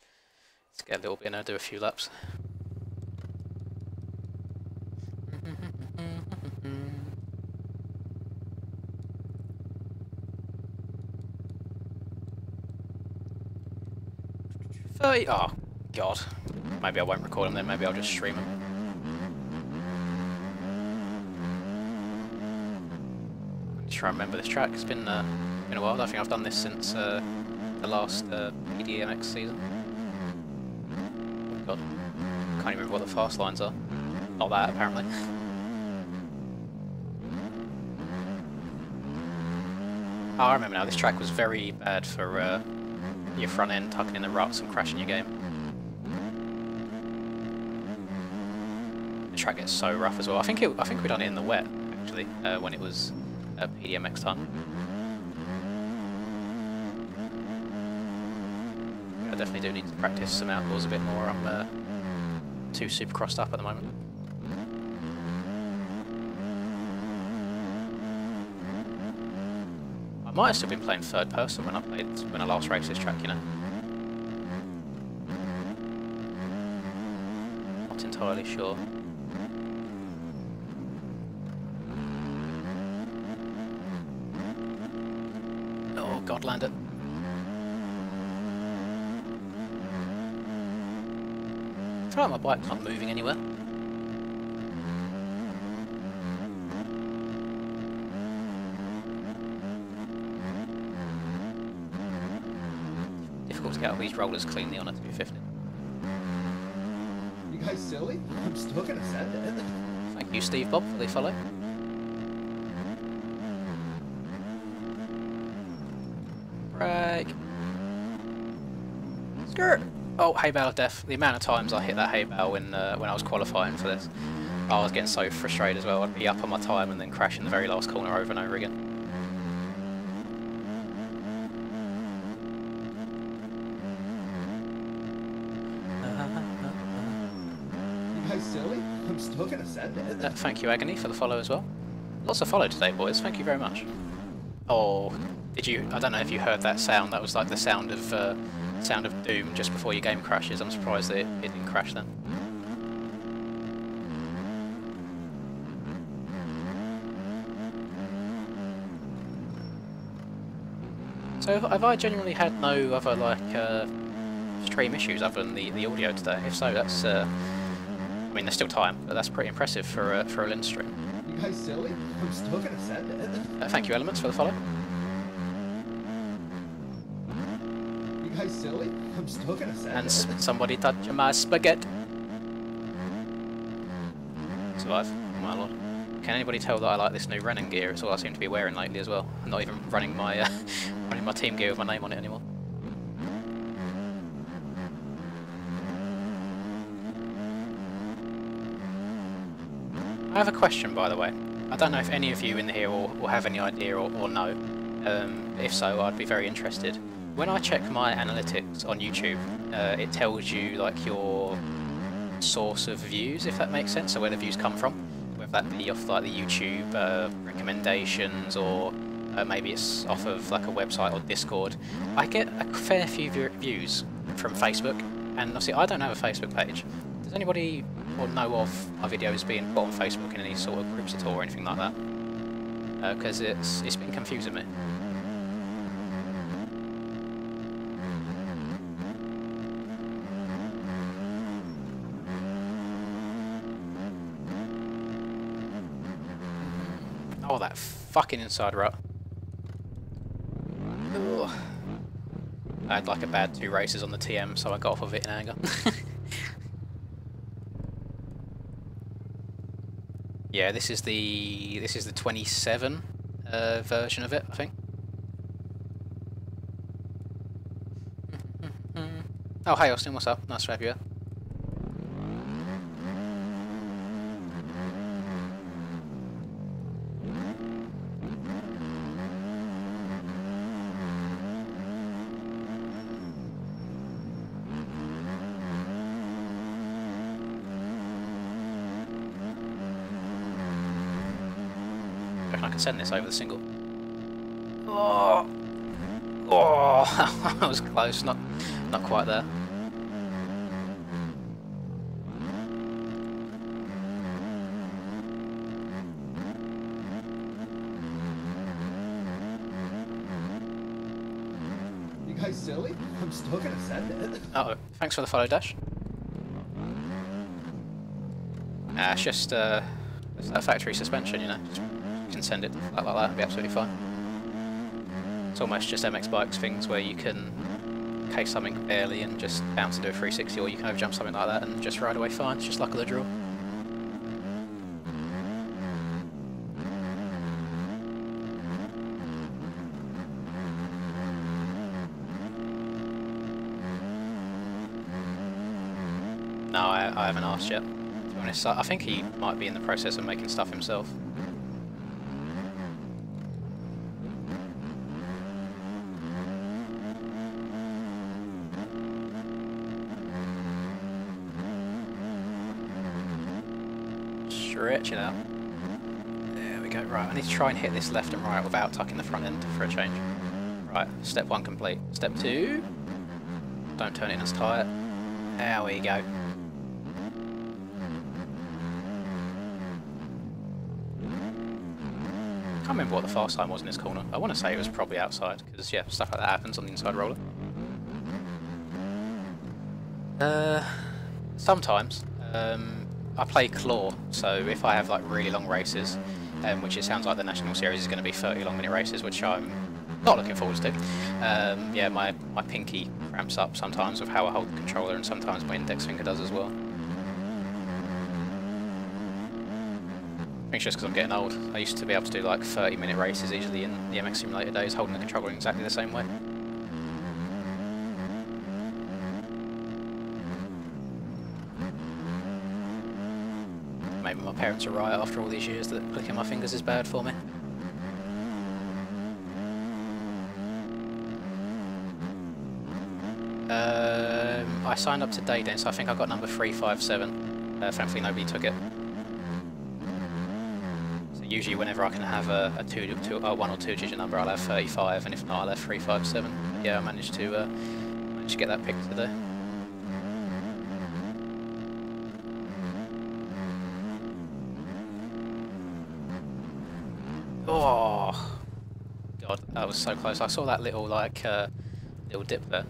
get a little bit in there, do a few laps. Oh, God. Maybe I won't record them then, maybe I'll just stream them. I'm trying to remember this track. It's been a while. I don't think I've done this since the last BDMX season. Oh, God. Can't even remember what the fast lines are. Not that, apparently. Oh, I remember now. This track was very bad for your front end tucking in the ruts and crashing your game. The track gets so rough as well. I think we done it in the wet actually when it was PDMX time. I definitely do need to practice some outdoors a bit more. I'm too super crossed up at the moment. I might have still been playing third person when I last raced this track, you know. Not entirely sure. Oh, God, land it. I feel like my bike's not moving anywhere. Difficult to get all these rollers cleanly on a 250. You guys silly? I'm still gonna send it. Thank you, Steve Bob, for the follow. Brake. Skirt. Oh, hay bale of death. The amount of times I hit that hay bale when I was qualifying for this, I was getting so frustrated as well. I'd be up on my time and then crash in the very last corner over and over again. You guys silly? I'm still gonna send it. Thank you, Agony, for the follow as well. Lots of follow today, boys. Thank you very much. Oh, did you? I don't know if you heard that sound. That was like the sound of doom just before your game crashes. I'm surprised that it didn't crash then. So have I genuinely had no other like stream issues other than the audio today? If so, that's I mean there's still time, but that's pretty impressive for a Lens stream. You guys silly? I'm still gonna send it. Thank you, Elements, for the follow. You guys silly? I'm still gonna send it. And somebody touch my spaghetti. Survive. Oh my lord. Can anybody tell that I like this new running gear? It's all I seem to be wearing lately as well. I'm not even running my running my team gear with my name on it anymore. I have a question, by the way. I don't know if any of you in here will have any idea or know. If so, I'd be very interested. When I check my analytics on YouTube, it tells you like your source of views, if that makes sense, so where the views come from, whether that be off like the YouTube recommendations or maybe it's off of like a website or Discord. I get a fair few views from Facebook, and obviously I don't have a Facebook page. Does anybody or know of my videos being put on Facebook in any sort of groups at all or anything like that? Because it's been confusing me. Oh, that fucking inside rut. Ugh. I had like a bad 2 races on the TM, so I got off of it in anger. Yeah, this is the 27 version of it, I think. Oh, hey Austin, what's up? Nice to have you here. I can send this over the single. Oh, oh, that was close. Not quite there. You guys silly? I'm still gonna send it. Uh oh, thanks for the follow, Dash. Nah, it's just it's that factory suspension, you know. You can send it like that, it'll be absolutely fine. It's almost just MX Bikes things where you can case something barely and just bounce and do a 360, or you can overjump something like that and just ride away fine. It's just luck of the draw. No, I haven't asked yet. To be honest, I think he might be in the process of making stuff himself. Stretch it out. There we go. Right, I need to try and hit this left and right without tucking the front end for a change. Right, step 1 complete. Step 2. Don't turn it in as tight. There we go. I can't remember what the fast time was in this corner. I want to say it was probably outside, because yeah, stuff like that happens on the inside roller. Sometimes. I play claw, so if I have like really long races, which it sounds like the National Series is going to be 30 long minute races, which I'm not looking forward to. Yeah, my pinky cramps up sometimes with how I hold the controller, and sometimes my index finger does as well. I think it's just because I'm getting old. I used to be able to do like 30-minute races easily in the MX Simulator days, holding the controller in exactly the same way. Maybe my parents are right after all these years that clicking my fingers is bad for me. I signed up to Day, so I think I got number 357. Thankfully nobody took it. So usually whenever I can have a 1 or 2 digit number, I'll have 35, and if not I'll have 357. But yeah, I managed to get that picked today. Oh god, that was so close. I saw that little like little dip there.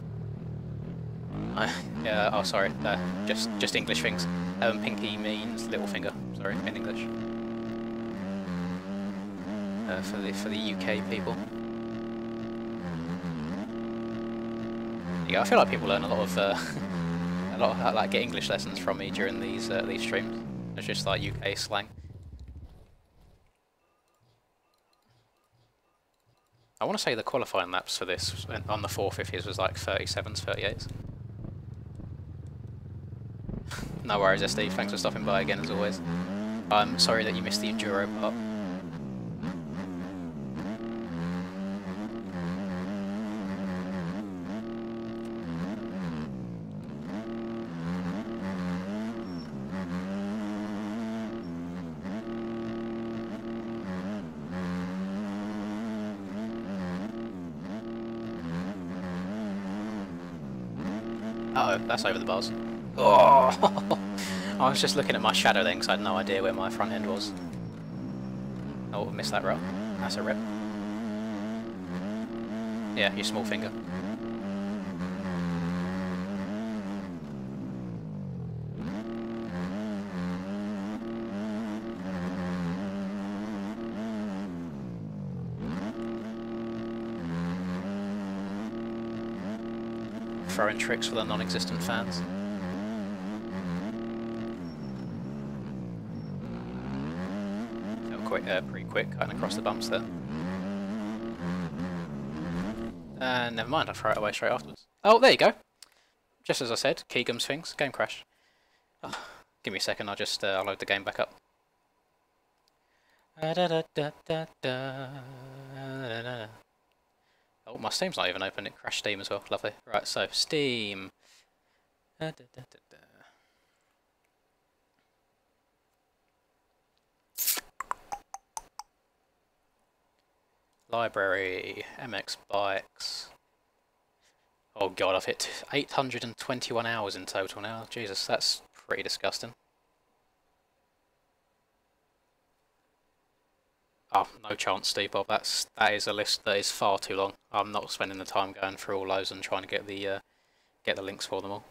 Yeah, oh sorry, just English things. Pinky means little finger, sorry, in English. For the UK people. Yeah, I feel like people learn a lot of like get English lessons from me during these streams. It's just like UK slang. I want to say the qualifying laps for this on the 450s was like 37s, 38s. No worries, SD. Thanks for stopping by again, as always. I'm sorry that you missed the enduro part. Uh oh, that's over the bars. Oh! I was just looking at my shadow then because I had no idea where my front end was. Oh, missed that row. That's a rip. Yeah, your small finger. Throwing tricks for the non-existent fans. Pretty quick, cutting across the bumps there. Never mind, I'll throw it away straight afterwards. Oh, there you go. Just as I said, Keegum's things, game crash. Oh, give me a second, I'll load the game back up. Oh, my Steam's not even open, it crashed Steam as well, lovely. Right, so, Steam. Library, MX Bikes. Oh god, I've hit 821 hours in total now. Jesus, that's pretty disgusting. Oh, no chance, Steve Bob. That is a list that is far too long. I'm not spending the time going through all those and trying to get the links for them all.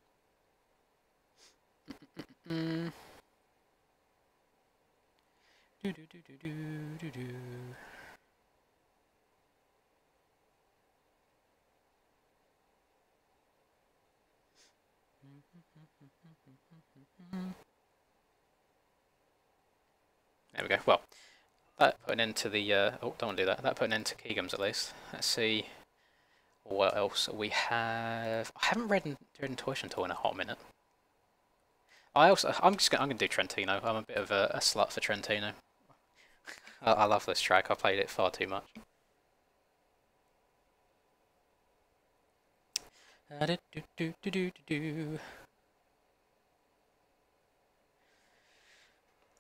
There we go. Well, that put an end to the. Oh, don't want to do that. That put an end to Keegum's at least. Let's see what else we have. I haven't read Tuition Tour in a hot minute. I'm gonna do Trentino. I'm a bit of a slut for Trentino. I love this track. I played it far too much.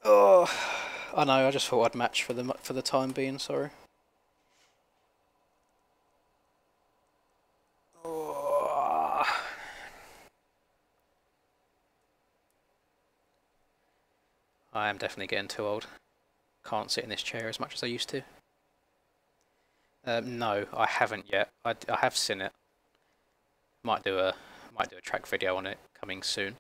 Oh, I know. I just thought I'd match for the time being. Sorry. Oh. I am definitely getting too old. Can't sit in this chair as much as I used to. No, I haven't yet. I have seen it. Might do a track video on it coming soon.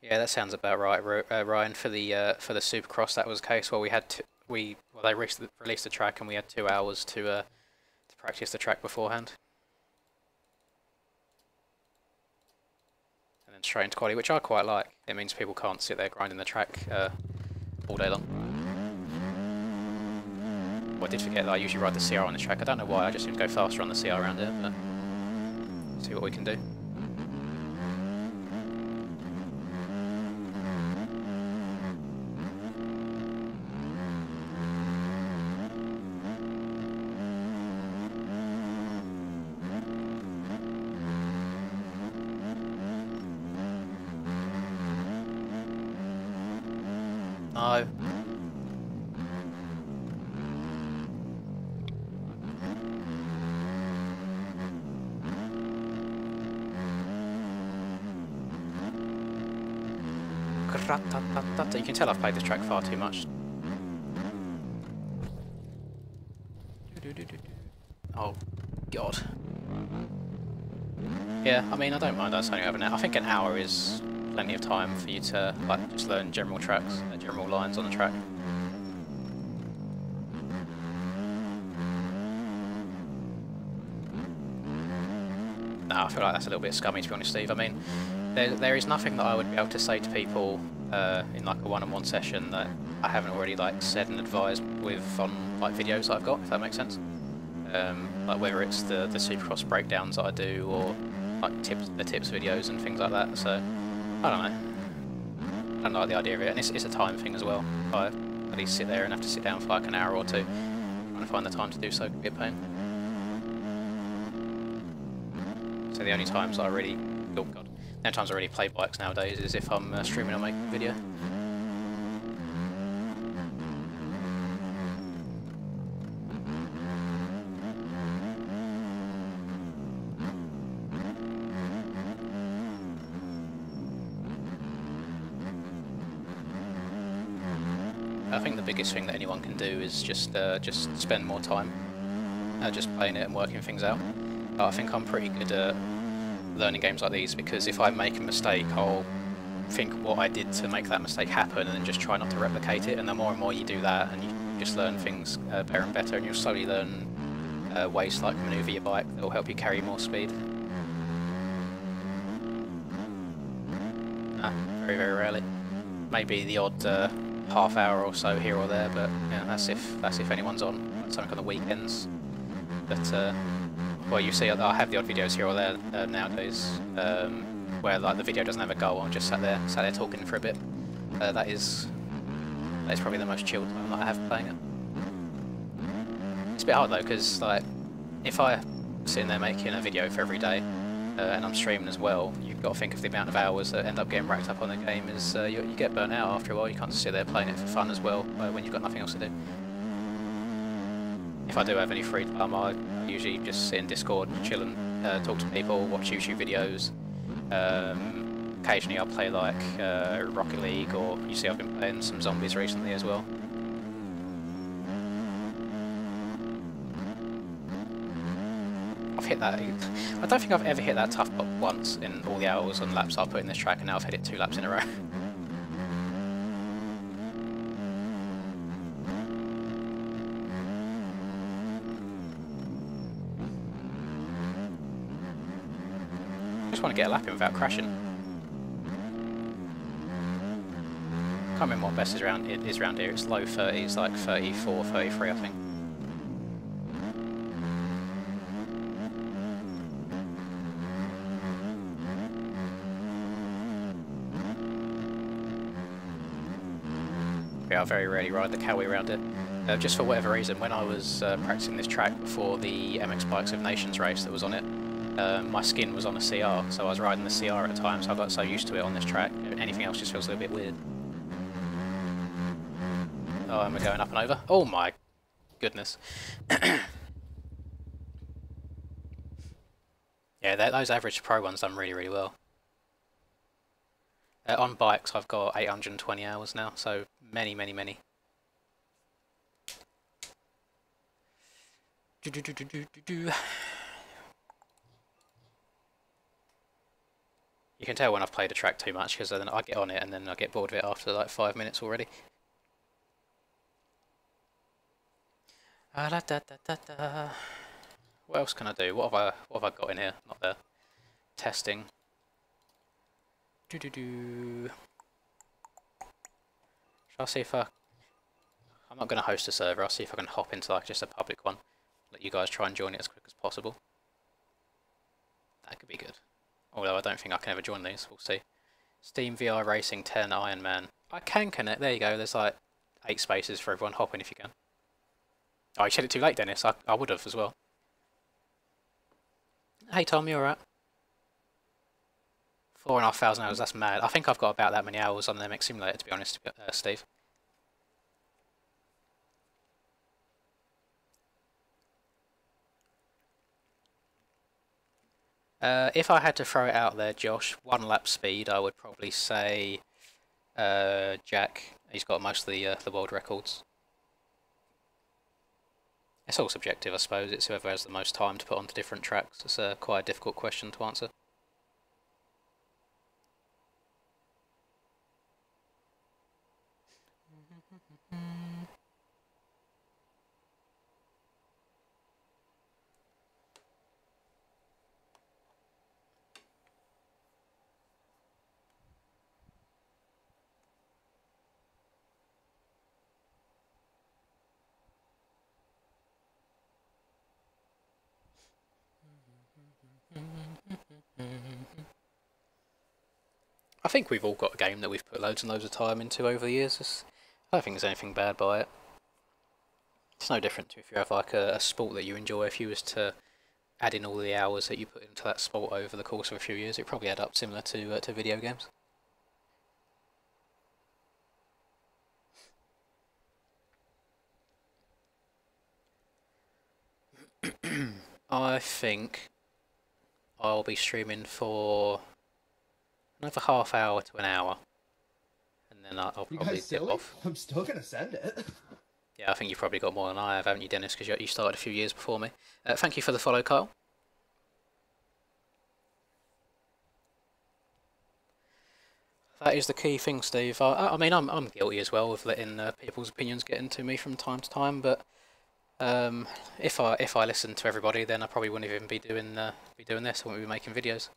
Yeah, that sounds about right, Ryan. For the Supercross, that was the case where they released the track and we had 2 hours to practice the track beforehand. And then straight into quality, which I quite like. It means people can't sit there grinding the track all day long. Well, I did forget that I usually ride the CR on the track. I don't know why, I just seem to go faster on the CR around here, but see what we can do. No. You can tell I've played this track far too much. Oh, God. Yeah, I mean, I don't mind us only having an hour. I think an hour is plenty of time for you to like just learn general tracks, general lines on the track. No, I feel like that's a little bit scummy, to be honest, Steve. I mean, there is nothing that I would be able to say to people in like a one-on-one session that I haven't already like said and advised with on like videos that I've got, if that makes sense. like whether it's the Supercross breakdowns that I do, or like the tips videos and things like that. So I don't know. I don't like the idea of it, and it's a time thing as well. If I at least sit there and have to sit down for like an hour or two, trying to find the time to do so could be a pain. So the only times I really, oh god, the only times I really play bikes nowadays is if I'm streaming or making a video. I think the biggest thing that anyone can do is just spend more time just playing it and working things out. I think I'm pretty good at learning games like these, because if I make a mistake, I'll think what I did to make that mistake happen and then just try not to replicate it, and the more and more you do that, and you just learn things better and better, and you'll slowly learn ways to like manoeuvre your bike that will help you carry more speed. Very, very rarely. Maybe the odd half hour or so here or there, but yeah, that's if anyone's on, something on the weekends. But well, you see, I have the odd videos here or there nowadays where like the video doesn't have a goal. I'm just sat there talking for a bit. That is probably the most chilled time that I have playing it. It's a bit hard though, because like if I'm sitting there making a video for every day and I'm streaming as well, you've got to think of the amount of hours that end up getting racked up on the game. Is you get burnt out after a while. You can't just sit there playing it for fun as well when you've got nothing else to do. If I do have any free time, I usually just sit in Discord, chill and talk to people, watch YouTube videos. Occasionally I'll play like Rocket League, or you see I've been playing some zombies recently as well. I've hit that. I don't think I've ever hit that tough spot once in all the hours and laps I've put in this track, and now I've hit it 2 laps in a row. I just want to get a lap in without crashing. Can't remember what best is around here. It's low 30s, like 34, 33 I think. I very rarely ride the Cowie around it. Just for whatever reason, when I was practicing this track before the MX Bikes of Nations race that was on it, my skin was on a CR, so I was riding the CR at times, so I got so used to it on this track. Anything else just feels a little bit weird. Oh, and we're going up and over. Oh my goodness. Yeah, those average pro ones done really, really well. On bikes, I've got 820 hours now, so many, many, many. You can tell when I've played a track too much, because then I get on it and then I get bored of it after like 5 minutes already. What else can I do? What have I got in here? Not there. Testing. Shall I see if I'm not going to host a server. I'll see if I can hop into like just a public one. Let you guys try and join it as quick as possible. That could be good. Although I don't think I can ever join these. We'll see. Steam VR Racing 10 Ironman. I can connect. There you go. There's like 8 spaces for everyone. Hop in if you can. Oh, you said it too late, Dennis. I would have as well. Hey Tom, you alright? 4,500 hours, that's mad. I think I've got about that many hours on the MX Simulator, to be honest, Steve. If I had to throw it out there, Josh, 1 lap speed, I would probably say Jack. He's got most of the world records. It's all subjective, I suppose. It's whoever has the most time to put onto different tracks. It's quite a difficult question to answer. I think we've all got a game that we've put loads and loads of time into over the years. I don't think there's anything bad by it. It's no different to if you have like a sport that you enjoy. If you was to add in all the hours that you put into that sport over the course of a few years, it probably add up similar to video games. I think I'll be streaming for another half hour to an hour, and then I'll probably dip off. I'm still gonna send it. Yeah, I think you've probably got more than I have, haven't you, Dennis? Because you started a few years before me. Thank you for the follow, Kyle. That is the key thing, Steve. I mean, I'm guilty as well of letting people's opinions get into me from time to time, but if I listened to everybody, then I probably wouldn't even be doing this. I wouldn't be making videos.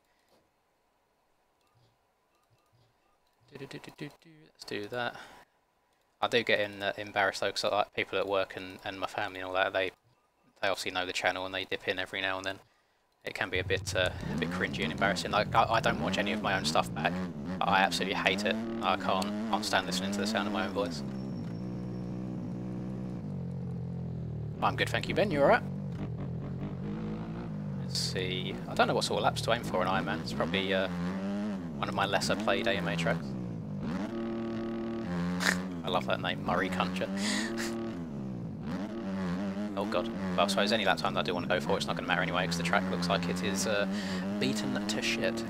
Let's do that. I do get embarrassed though, because like people at work and my family and all that, they obviously know the channel and they dip in every now and then. It can be a bit cringy and embarrassing. Like I don't watch any of my own stuff back. I absolutely hate it. I can't stand listening to the sound of my own voice. I'm good, thank you, Ben. You alright? Let's see. I don't know what sort of laps to aim for in Iron Man. It's probably one of my lesser played AMA tracks. I love that name, Murray Country. Oh god. Well, I suppose any lap time that I do want to go for, it's not going to matter anyway, because the track looks like it is beaten to shit.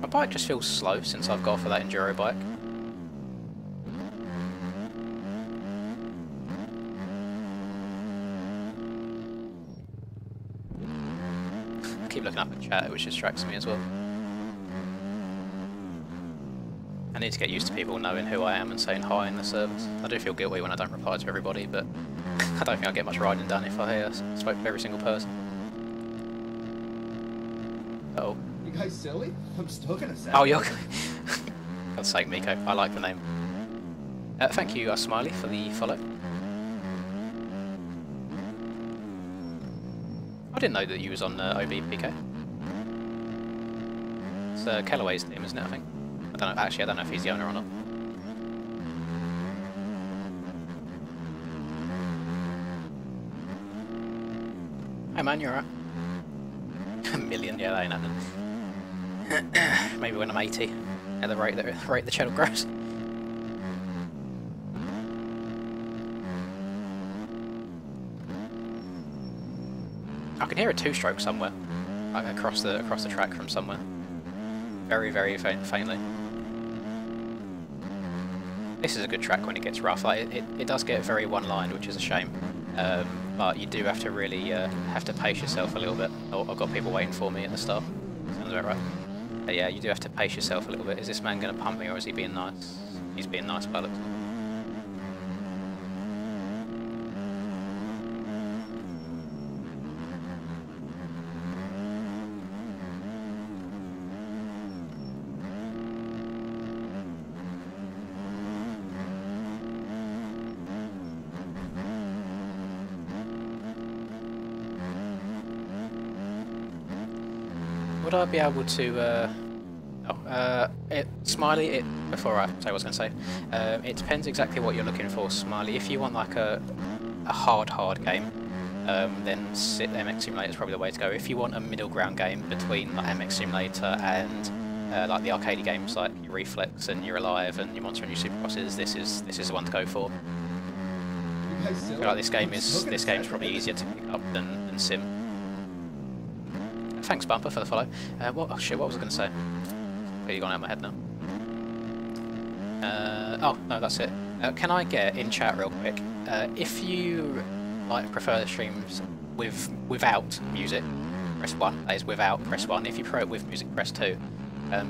My bike just feels slow since I've got off of that enduro bike. I keep looking up at chat, which distracts me as well. I need to get used to people knowing who I am and saying hi in the service. I do feel guilty when I don't reply to everybody, but I don't think I'll get much riding done if I spoke to every single person. Uh-oh. You guys silly? I'm still gonna send Oh, you're... God's sake, Miko. I like the name. Thank you, Smiley, for the follow. I didn't know that you was on OBPK. It's Kellaway's team, isn't it, I think? I don't know. Actually, I don't know if he's the owner or not. Hey man, you're alright. A million, yeah, that ain't happening. Maybe when I'm 80, at the rate the channel grows. I can hear a two-stroke somewhere, like across the track from somewhere. Very, very faintly. This is a good track when it gets rough. Like it does get very one-lined, which is a shame. But you do have to really have to pace yourself a little bit. Oh, I've got people waiting for me at the start. Sounds about right. But yeah, you do have to pace yourself a little bit. Is this man going to pump me, or is he being nice? He's being nice by the looks. Would I be able to, Smiley, before I say what I was going to say, it depends exactly what you're looking for, Smiley. If you want like a hard game, then MX Simulator is probably the way to go. If you want a middle ground game between like MX Simulator and like the arcade games like your Reflex and your Alive and your Monster and your Supercrosses, this is the one to go for. I feel like this game is probably easier to pick up than Sim. Thanks, Bumper, for the follow. Oh shit, what was I going to say? Really gone out of my head now. Oh, no, that's it. Can I get in chat real quick, if you like prefer the streams without music, press 1. That is without, press 1. If you prefer it with music, press 2.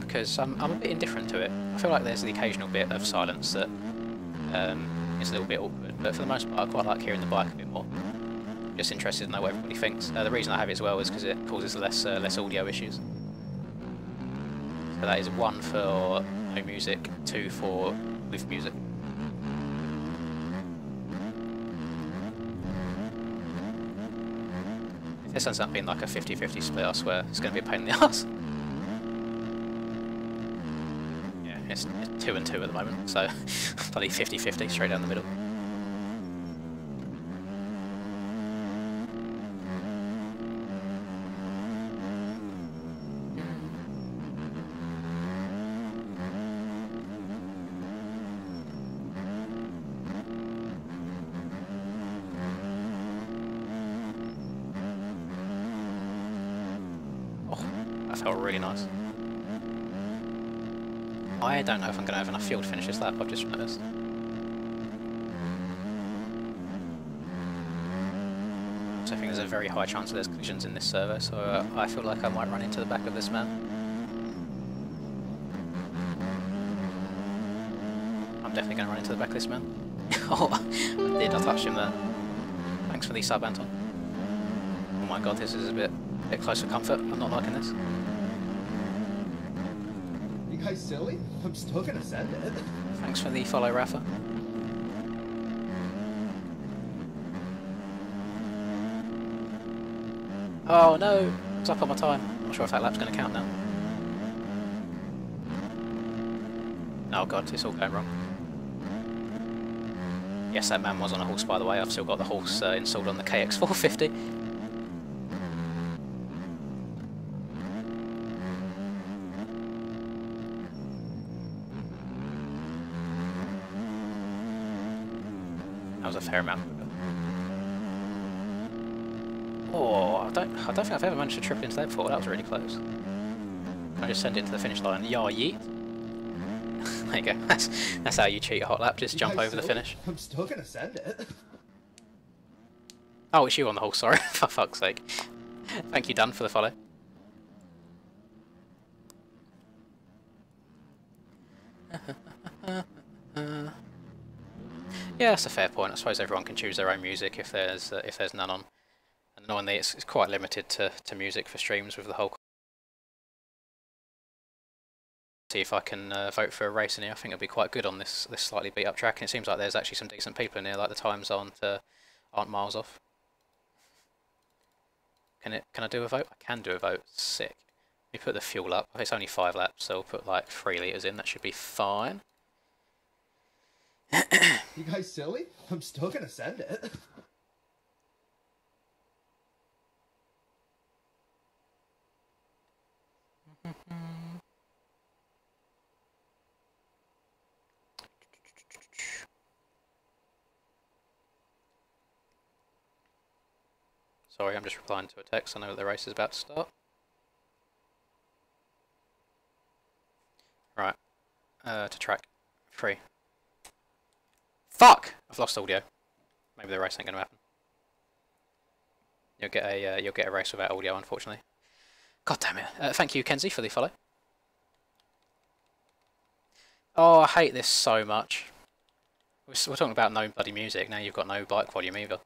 Because I'm a bit indifferent to it. I feel like there's the occasional bit of silence that is a little bit awkward, but for the most part I quite like hearing the bike a bit more. Just interested to know what everybody thinks. The reason I have it as well is because it causes less audio issues. So that is 1 for no music, 2 for with music. If this ends up being like a 50-50 split, I swear, it's going to be a pain in the ass. Yeah, it's 2 and 2 at the moment, so bloody 50-50 straight down the middle. That felt really nice. I don't know if I'm going to have enough fuel to finish this lap, I've just noticed. So I think there's a very high chance that there's collisions in this servo, so I feel like I might run into the back of this man. I'm definitely going to run into the back of this man. Oh, I did, I touched him there. Thanks for the sub, Anton. Oh my god, this is a bit close for comfort. I'm not liking this. You guys silly? I'm still gonna send it. Thanks for the follow, Rafa. Oh no! I was up on my time. I'm not sure if that lap's going to count now. Oh god, it's all going wrong. Yes, that man was on a horse, by the way. I've still got the horse installed on the KX450. That was a fair amount. Oh, I don't think I've ever managed to triple into that before. That was really close. I just send it to the finish line. Yeah, yeet. There you go. That's how you cheat a hot lap. Just jump over the finish. I'm still gonna send it. Oh, it's you on the horse. Sorry, for fuck's sake. Thank you, Dan, for the follow. Yeah, that's a fair point. I suppose everyone can choose their own music if there's none on. And annoyingly, it's quite limited to music for streams with the whole. See if I can vote for a race in here. I think it'll be quite good on this slightly beat up track. And it seems like there's actually some decent people in here. Like the times aren't miles off. Can I do a vote? I can do a vote. Sick. Let me put the fuel up. It's only 5 laps, so I'll put like 3 litres in. That should be fine. You guys silly? I'm still gonna send it. Sorry, I'm just replying to a text. I know that the race is about to start. Right. To track. 3. Fuck! I've lost audio. Maybe the race ain't gonna happen. You'll get a race without audio, unfortunately. God damn it! Thank you, Kenzie, for the follow. Oh, I hate this so much. We're talking about no bloody music. Now you've got no bike volume either.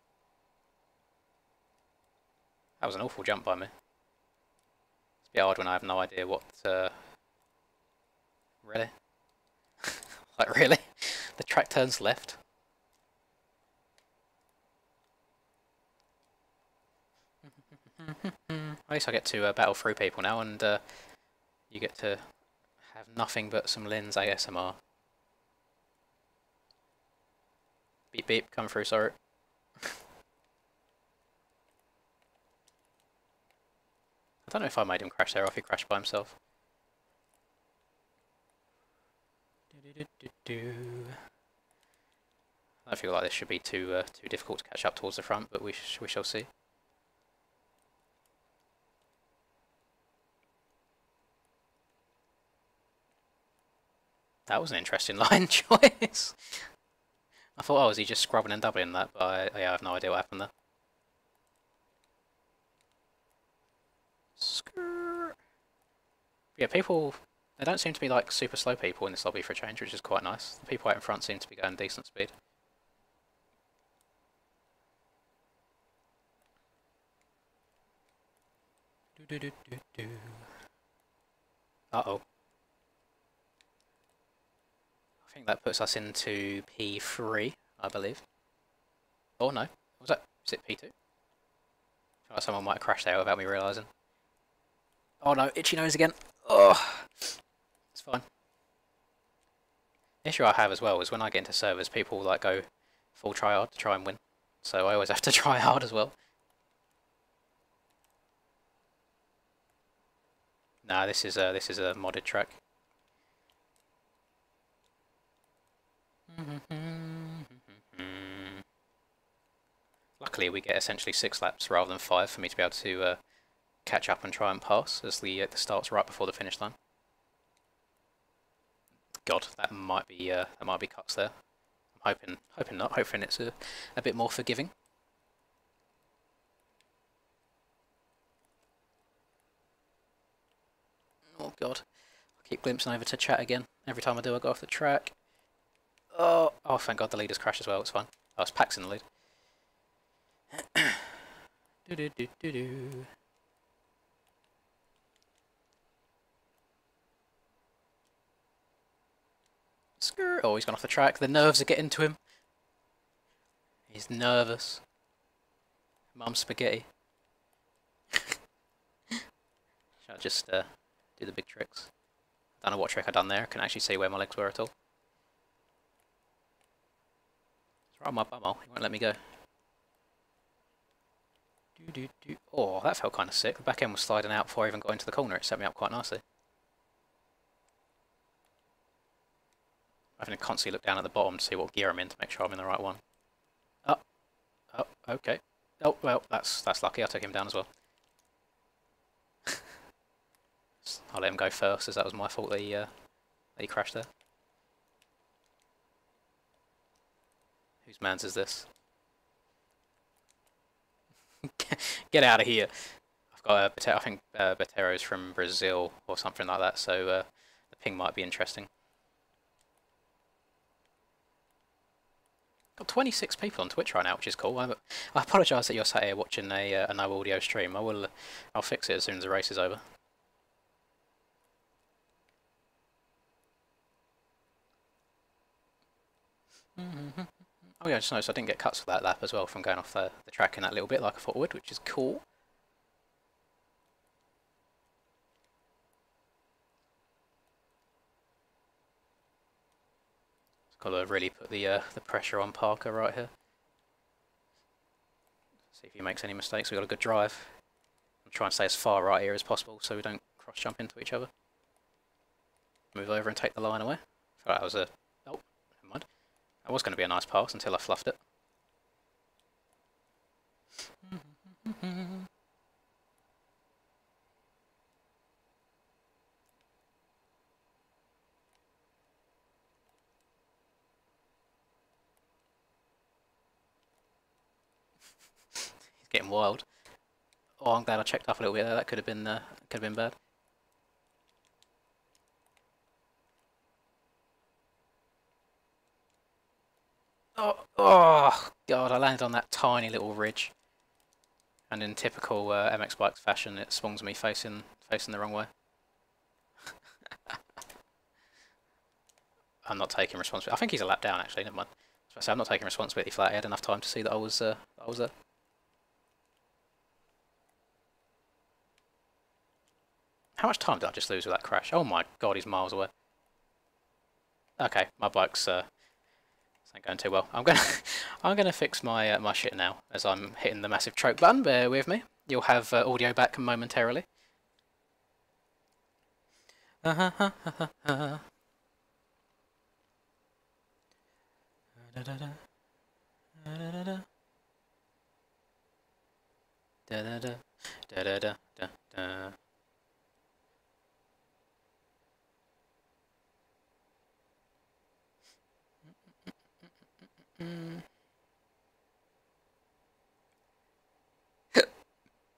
That was an awful jump by me. It's a bit hard when I have no idea what. Really? Like really? The track turns left. At least I get to battle through people now, and you get to have nothing but some Lynn's ASMR. Beep beep, come through, sorry. I don't know if I made him crash there or if he crashed by himself. I feel like this should be too difficult to catch up towards the front, but we shall see. That was an interesting line choice. I thought, oh, was he just scrubbing and doubling that? But yeah, I have no idea what happened there. Skrrr. Yeah, people, they don't seem to be like super slow people in this lobby for a change, which is quite nice. The people out in front seem to be going decent speed. Uh-oh. I I think that puts us into P3, I believe. Oh no, was that? Is it P2? I feel like someone might have crashed there without me realising. Oh no, itchy nose again. Oh, it's fine. The issue I have as well is when I get into servers, people like go full try hard to try and win. So I always have to try hard as well. Nah, this is a modded track. Luckily, we get essentially 6 laps rather than 5 for me to be able to catch up and try and pass, as the start's right before the finish line. God, that might be cuts there. I'm hoping not. Hoping it's a bit more forgiving. Oh God, I keep glimpsing over to chat again. Every time I do, I go off the track. Oh, thank God the leader's crashed as well. It's fine. Oh, it's Pax in the lead. Do do do do do. Oh, he's gone off the track. The nerves are getting to him. He's nervous. Mum spaghetti. Shall I just do the big tricks? I don't know what trick I've done there. I can't actually see where my legs were at all. It's right on my bumhole. He won't let me go. Oh, that felt kind of sick. The back end was sliding out before I even got into the corner. It set me up quite nicely. I'm having to constantly look down at the bottom to see what gear I'm in to make sure I'm in the right one. Oh, okay. Oh, well, that's lucky. I took him down as well. I'll let him go first, as that was my fault that he crashed there. Whose man's is this? Get out of here! I've got I think Botero's from Brazil or something like that, so the ping might be interesting. Got 26 people on Twitch right now, which is cool. I apologise that you're sat here watching a no audio stream. I'll fix it as soon as the race is over. Oh yeah, I just noticed I didn't get cuts for that lap as well from going off the track in that little bit like I thought I would, which is cool. Got to really put the pressure on Parker right here. See if he makes any mistakes. We've got a good drive. I'm trying to stay as far right here as possible so we don't cross jump into each other. Move over and take the line away. I thought that was a... Oh, never mind. That was going to be a nice pass until I fluffed it. He's getting wild. Oh, I'm glad I checked up a little bit there. That could have been bad. Oh, God, I landed on that tiny little ridge. And in typical MX Bikes fashion, it swings me facing the wrong way. I'm not taking responsibility. I think he's a lap down, actually, never mind. I was about to say, I'm not taking responsibility for that. I had enough time to see that I was there. How much time did I just lose with that crash? Oh my God, he's miles away. Okay, my bike's ain't going too well. I'm gonna fix my my shit now as I'm hitting the massive choke button. Bear with me. You'll have audio back momentarily.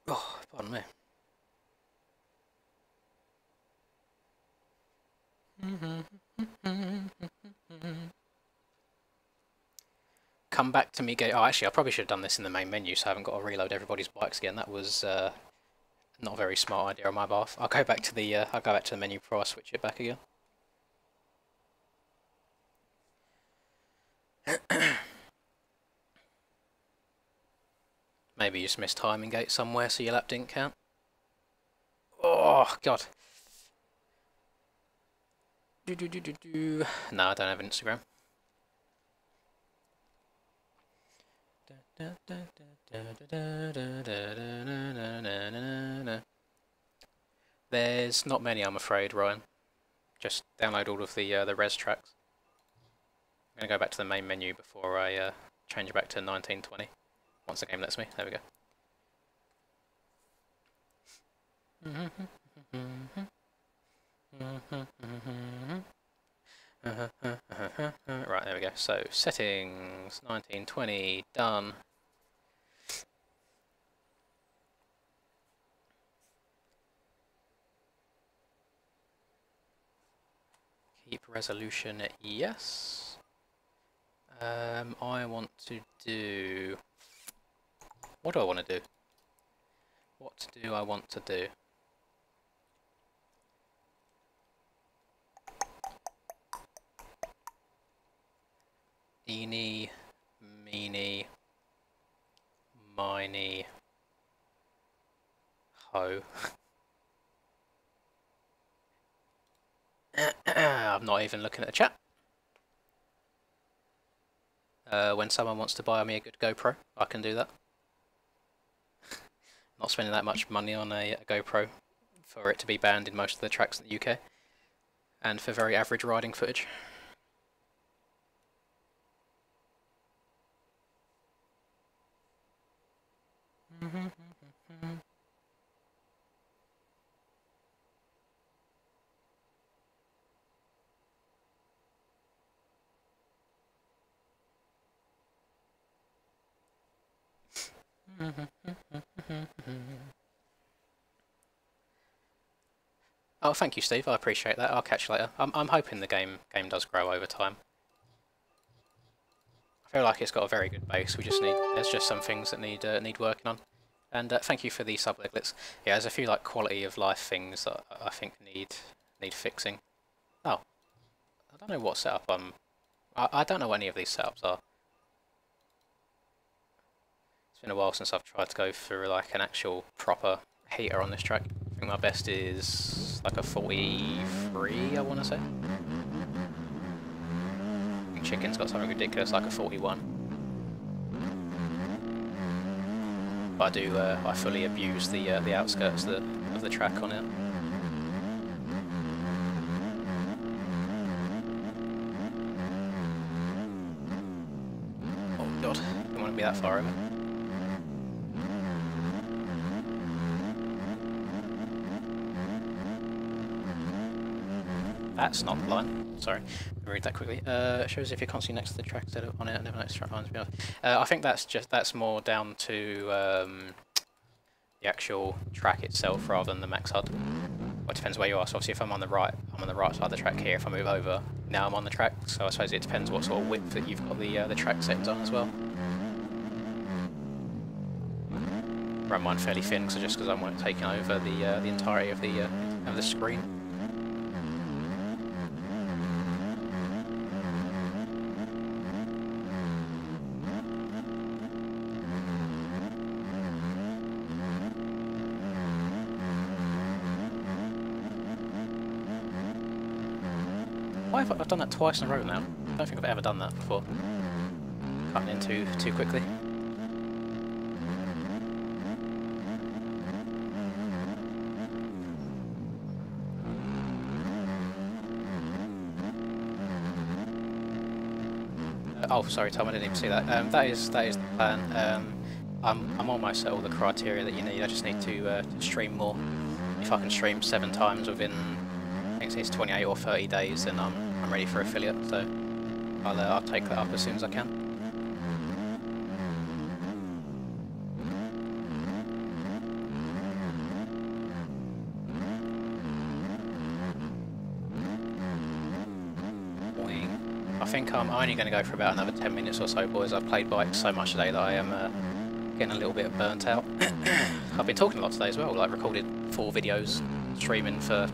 Oh, pardon me. Come back to me, oh, actually, I probably should have done this in the main menu, so I haven't got to reload everybody's bikes again. That was not a very smart idea on my behalf. I'll go back to the menu before I switch it back again. Maybe you just missed timing gate somewhere so your lap didn't count. Oh, God. No, I don't have an Instagram. There's not many, I'm afraid, Ryan. Just download all of the res tracks. I'm going to go back to the main menu before I change it back to 1920. Once the game lets me. There we go. Right, there we go. So, settings, 1920, done. Keep resolution at yes. I want to do... What do I want to do? What do I want to do? Eeny, meeny, miny, ho. I'm not even looking at the chat. When someone wants to buy me a good GoPro, I can do that. Not spending that much money on a GoPro for it to be banned in most of the tracks in the UK, and for very average riding footage. Oh, thank you, Steve. I appreciate that. I'll catch you later. I'm hoping the game does grow over time. I feel like it's got a very good base. There's just some things that need working on. And thank you for the subliglets. Yeah, there's a few like quality of life things that I think need fixing. Oh, I don't know what setup I don't know what any of these setups are. It's been a while since I've tried to go through like an actual proper heater on this track. I think my best is like a 43, I want to say. I think Chicken's got something ridiculous like a 41. But I fully abuse the outskirts of the track on it. Oh god, don't want to be that far over. That's not the line. Sorry, I'll read that quickly. Shows if you're constantly next to the track instead of on it. I never noticed track lines. I think that's more down to the actual track itself rather than the max HUD. Well, it depends where you are. So obviously, if I'm on the right side of the track here. If I move over, now I'm on the track. So I suppose it depends what sort of width that you've got the track settings on as well. Run mine fairly thin, just because I'm taking over the entirety of the screen. Why have I done that twice in a row now? I don't think I've ever done that before. Cutting in too quickly. Oh, sorry, Tom, I didn't even see that. That is the plan. I'm almost at all the criteria that you need. I just need to stream more. If I can stream 7 times within, I think it's 28 or 30 days, then I'm ready for affiliate. So I'll take that up as soon as I can. I think I'm only going to go for about another 10 minutes or so, boys. I've played bikes so much today that I am getting a little bit burnt out. I've been talking a lot today as well, like recorded 4 videos, streaming for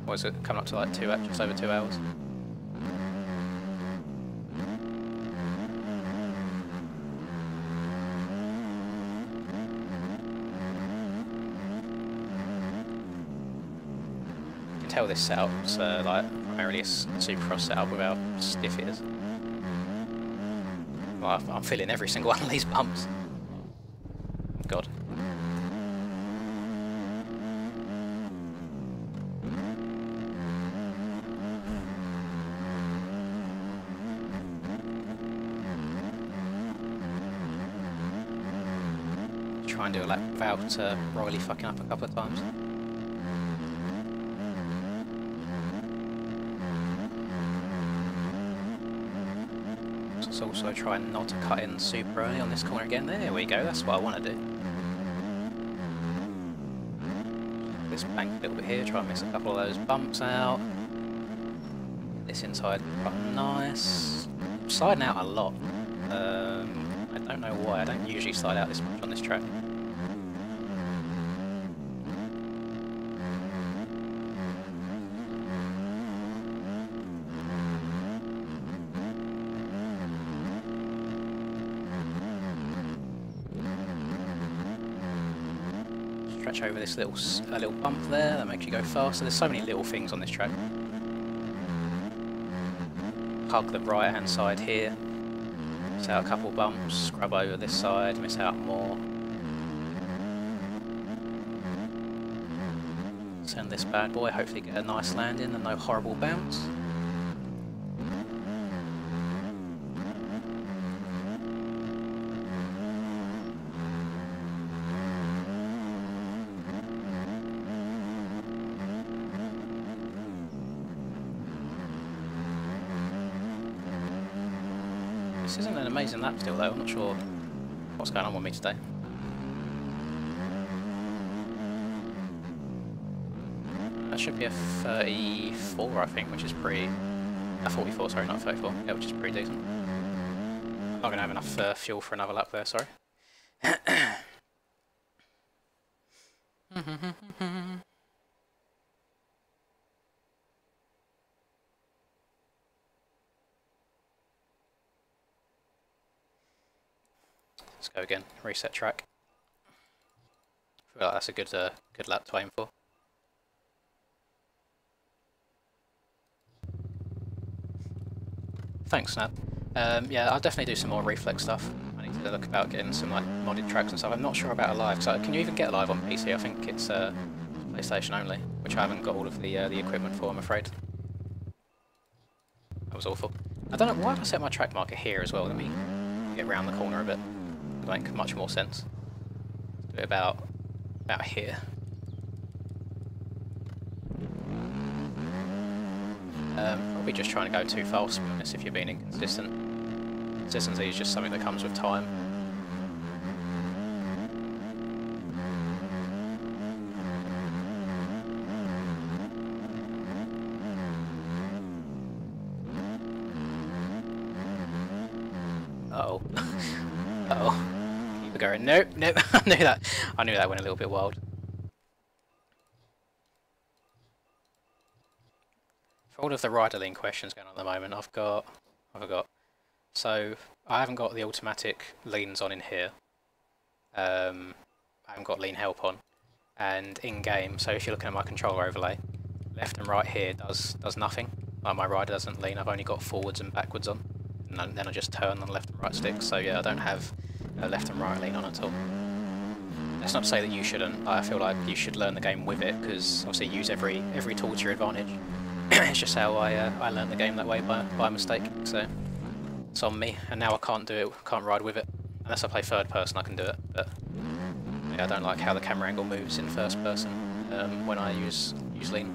what is it, coming up to like just over 2 hours. tell this setup's like primarily a Supercross setup without stiff hitters. Well, I'm feeling every single one of these bumps. God. Try and do a lap without royally fucking up a couple of times. Let's also try not to cut in super early on this corner again. There we go, that's what I want to do. This bank a little bit here, try and miss a couple of those bumps out. This inside quite nice. Sliding out a lot. I don't know why, I don't usually slide out this much on this track. Stretch over this little bump there, that makes you go faster. There's so many little things on this track. Hug the right hand side here. Miss out a couple bumps, scrub over this side, miss out more. Send this bad boy, hopefully get a nice landing and no horrible bounce. This isn't an amazing lap still though, I'm not sure what's going on with me today. That should be a 34 I think, which is pretty... 44, sorry, not 34, yeah, which is pretty decent. I'm not going to have enough fuel for another lap there, sorry. Let's go again, reset track. I feel like that's a good lap to aim for. Thanks, Snap. Yeah, I'll definitely do some more reflex stuff. I need to look about getting some like modded tracks and stuff. I'm not sure about Alive, so can you even get Alive on PC? I think it's PlayStation only, which I haven't got all of the equipment for, I'm afraid. That was awful. I don't know why did I set my track marker here as well. Let me get round the corner a bit. It'll make much more sense. Do it about here. Probably just trying to go too fast, to be honest, if you're being inconsistent. Consistency is just something that comes with time. Uh-oh. Uh-oh. Keep it going. Nope, nope. I knew that went a little bit wild. For all of the rider lean questions going on at the moment, I've got... So, I haven't got the automatic leans on in here. I haven't got lean help on. And in-game, so if you're looking at my controller overlay, left and right here does nothing. Like my rider doesn't lean, I've only got forwards and backwards on. And then I just turn on the left and right sticks, so yeah, I don't have left and right lean on at all. That's not to say that you shouldn't. I feel like you should learn the game with it, because obviously use every tool to your advantage. It's just how I learned the game that way by mistake, so it's on me, and now I can't do it, can't ride with it. Unless I play third person I can do it, but yeah, I don't like how the camera angle moves in first person when I use lean.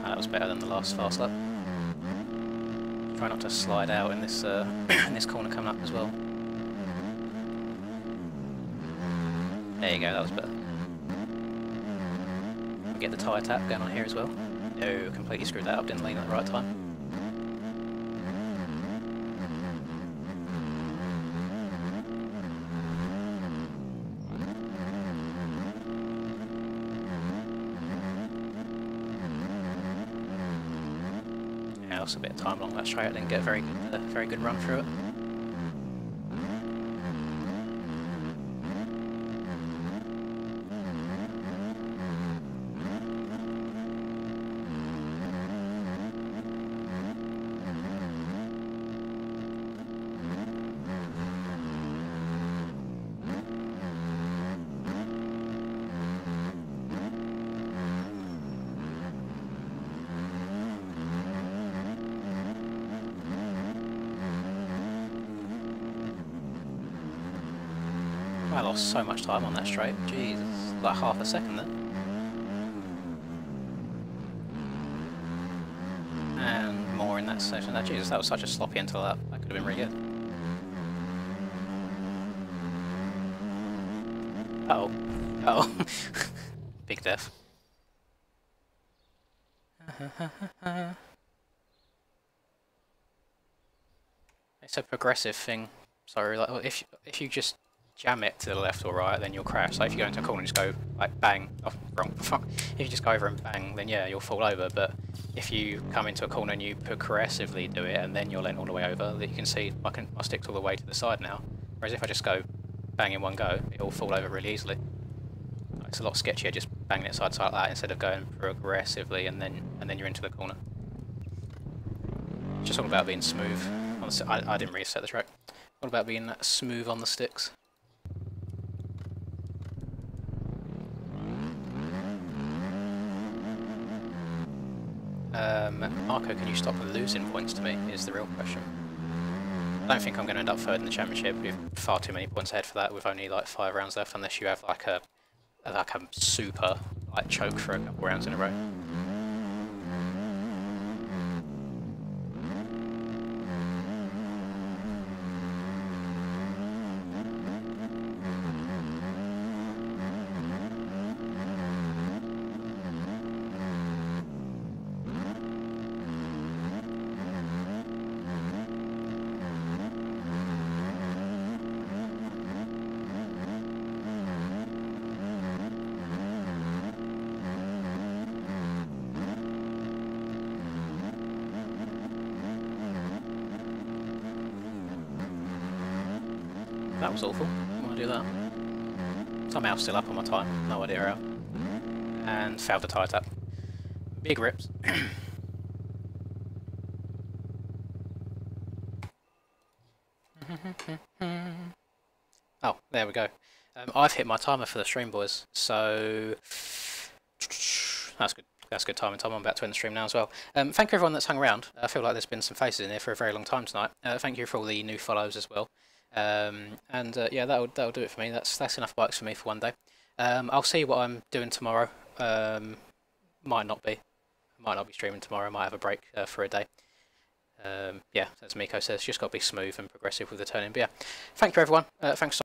That was better than the last fast lap. Try not to slide out in this in this corner coming up as well. There you go, that was better. Get the tyre tap going on here as well. No, completely screwed that up, didn't lean at the right time. lost a bit of time along that straight. I didn't get a very good run through it. I lost so much time on that straight. Jesus, like half a second then. And more in that section. That Jesus, that was such a sloppy end to that. That could have been really good. Uh oh. Uh oh. Big death. It's a progressive thing. Sorry, like if you just jam it to the left or right, then you'll crash. So if you go into a corner and just go like bang, oh, wrong, fuck. If you just go over and bang, then yeah, you'll fall over. But if you come into a corner and you progressively do it, and then you're leaning all the way over, that you can see my stick's all the way to the side now. Whereas if I just go bang in one go, it'll fall over really easily. It's a lot sketchier just banging it side to side like that instead of going progressively and then you're into the corner. It's just all about being smooth. I didn't reset the track. All about being smooth on the sticks. Marco, can you stop losing points to me, is the real question. I don't think I'm going to end up third in the championship. We have far too many points ahead for that, with only like 5 rounds left, unless you have like a super like choke for a couple rounds in a row. That was awful. I want to do that. Somehow still up on my time. No idea how. And failed to tie tap. Big rips. Oh, there we go. I've hit my timer for the stream, boys. So that's good. That's good timing. I'm about to end the stream now as well. Thank you everyone that's hung around. I feel like there's been some faces in here for a very long time tonight. Thank you for all the new follows as well. Yeah, that'll do it for me. That's enough bikes for me for one day. I'll see what I'm doing tomorrow. Might not be streaming tomorrow. Might have a break for a day. Yeah, as Miko says, just got to be smooth and progressive with the turning. But yeah, thank you everyone. Thanks.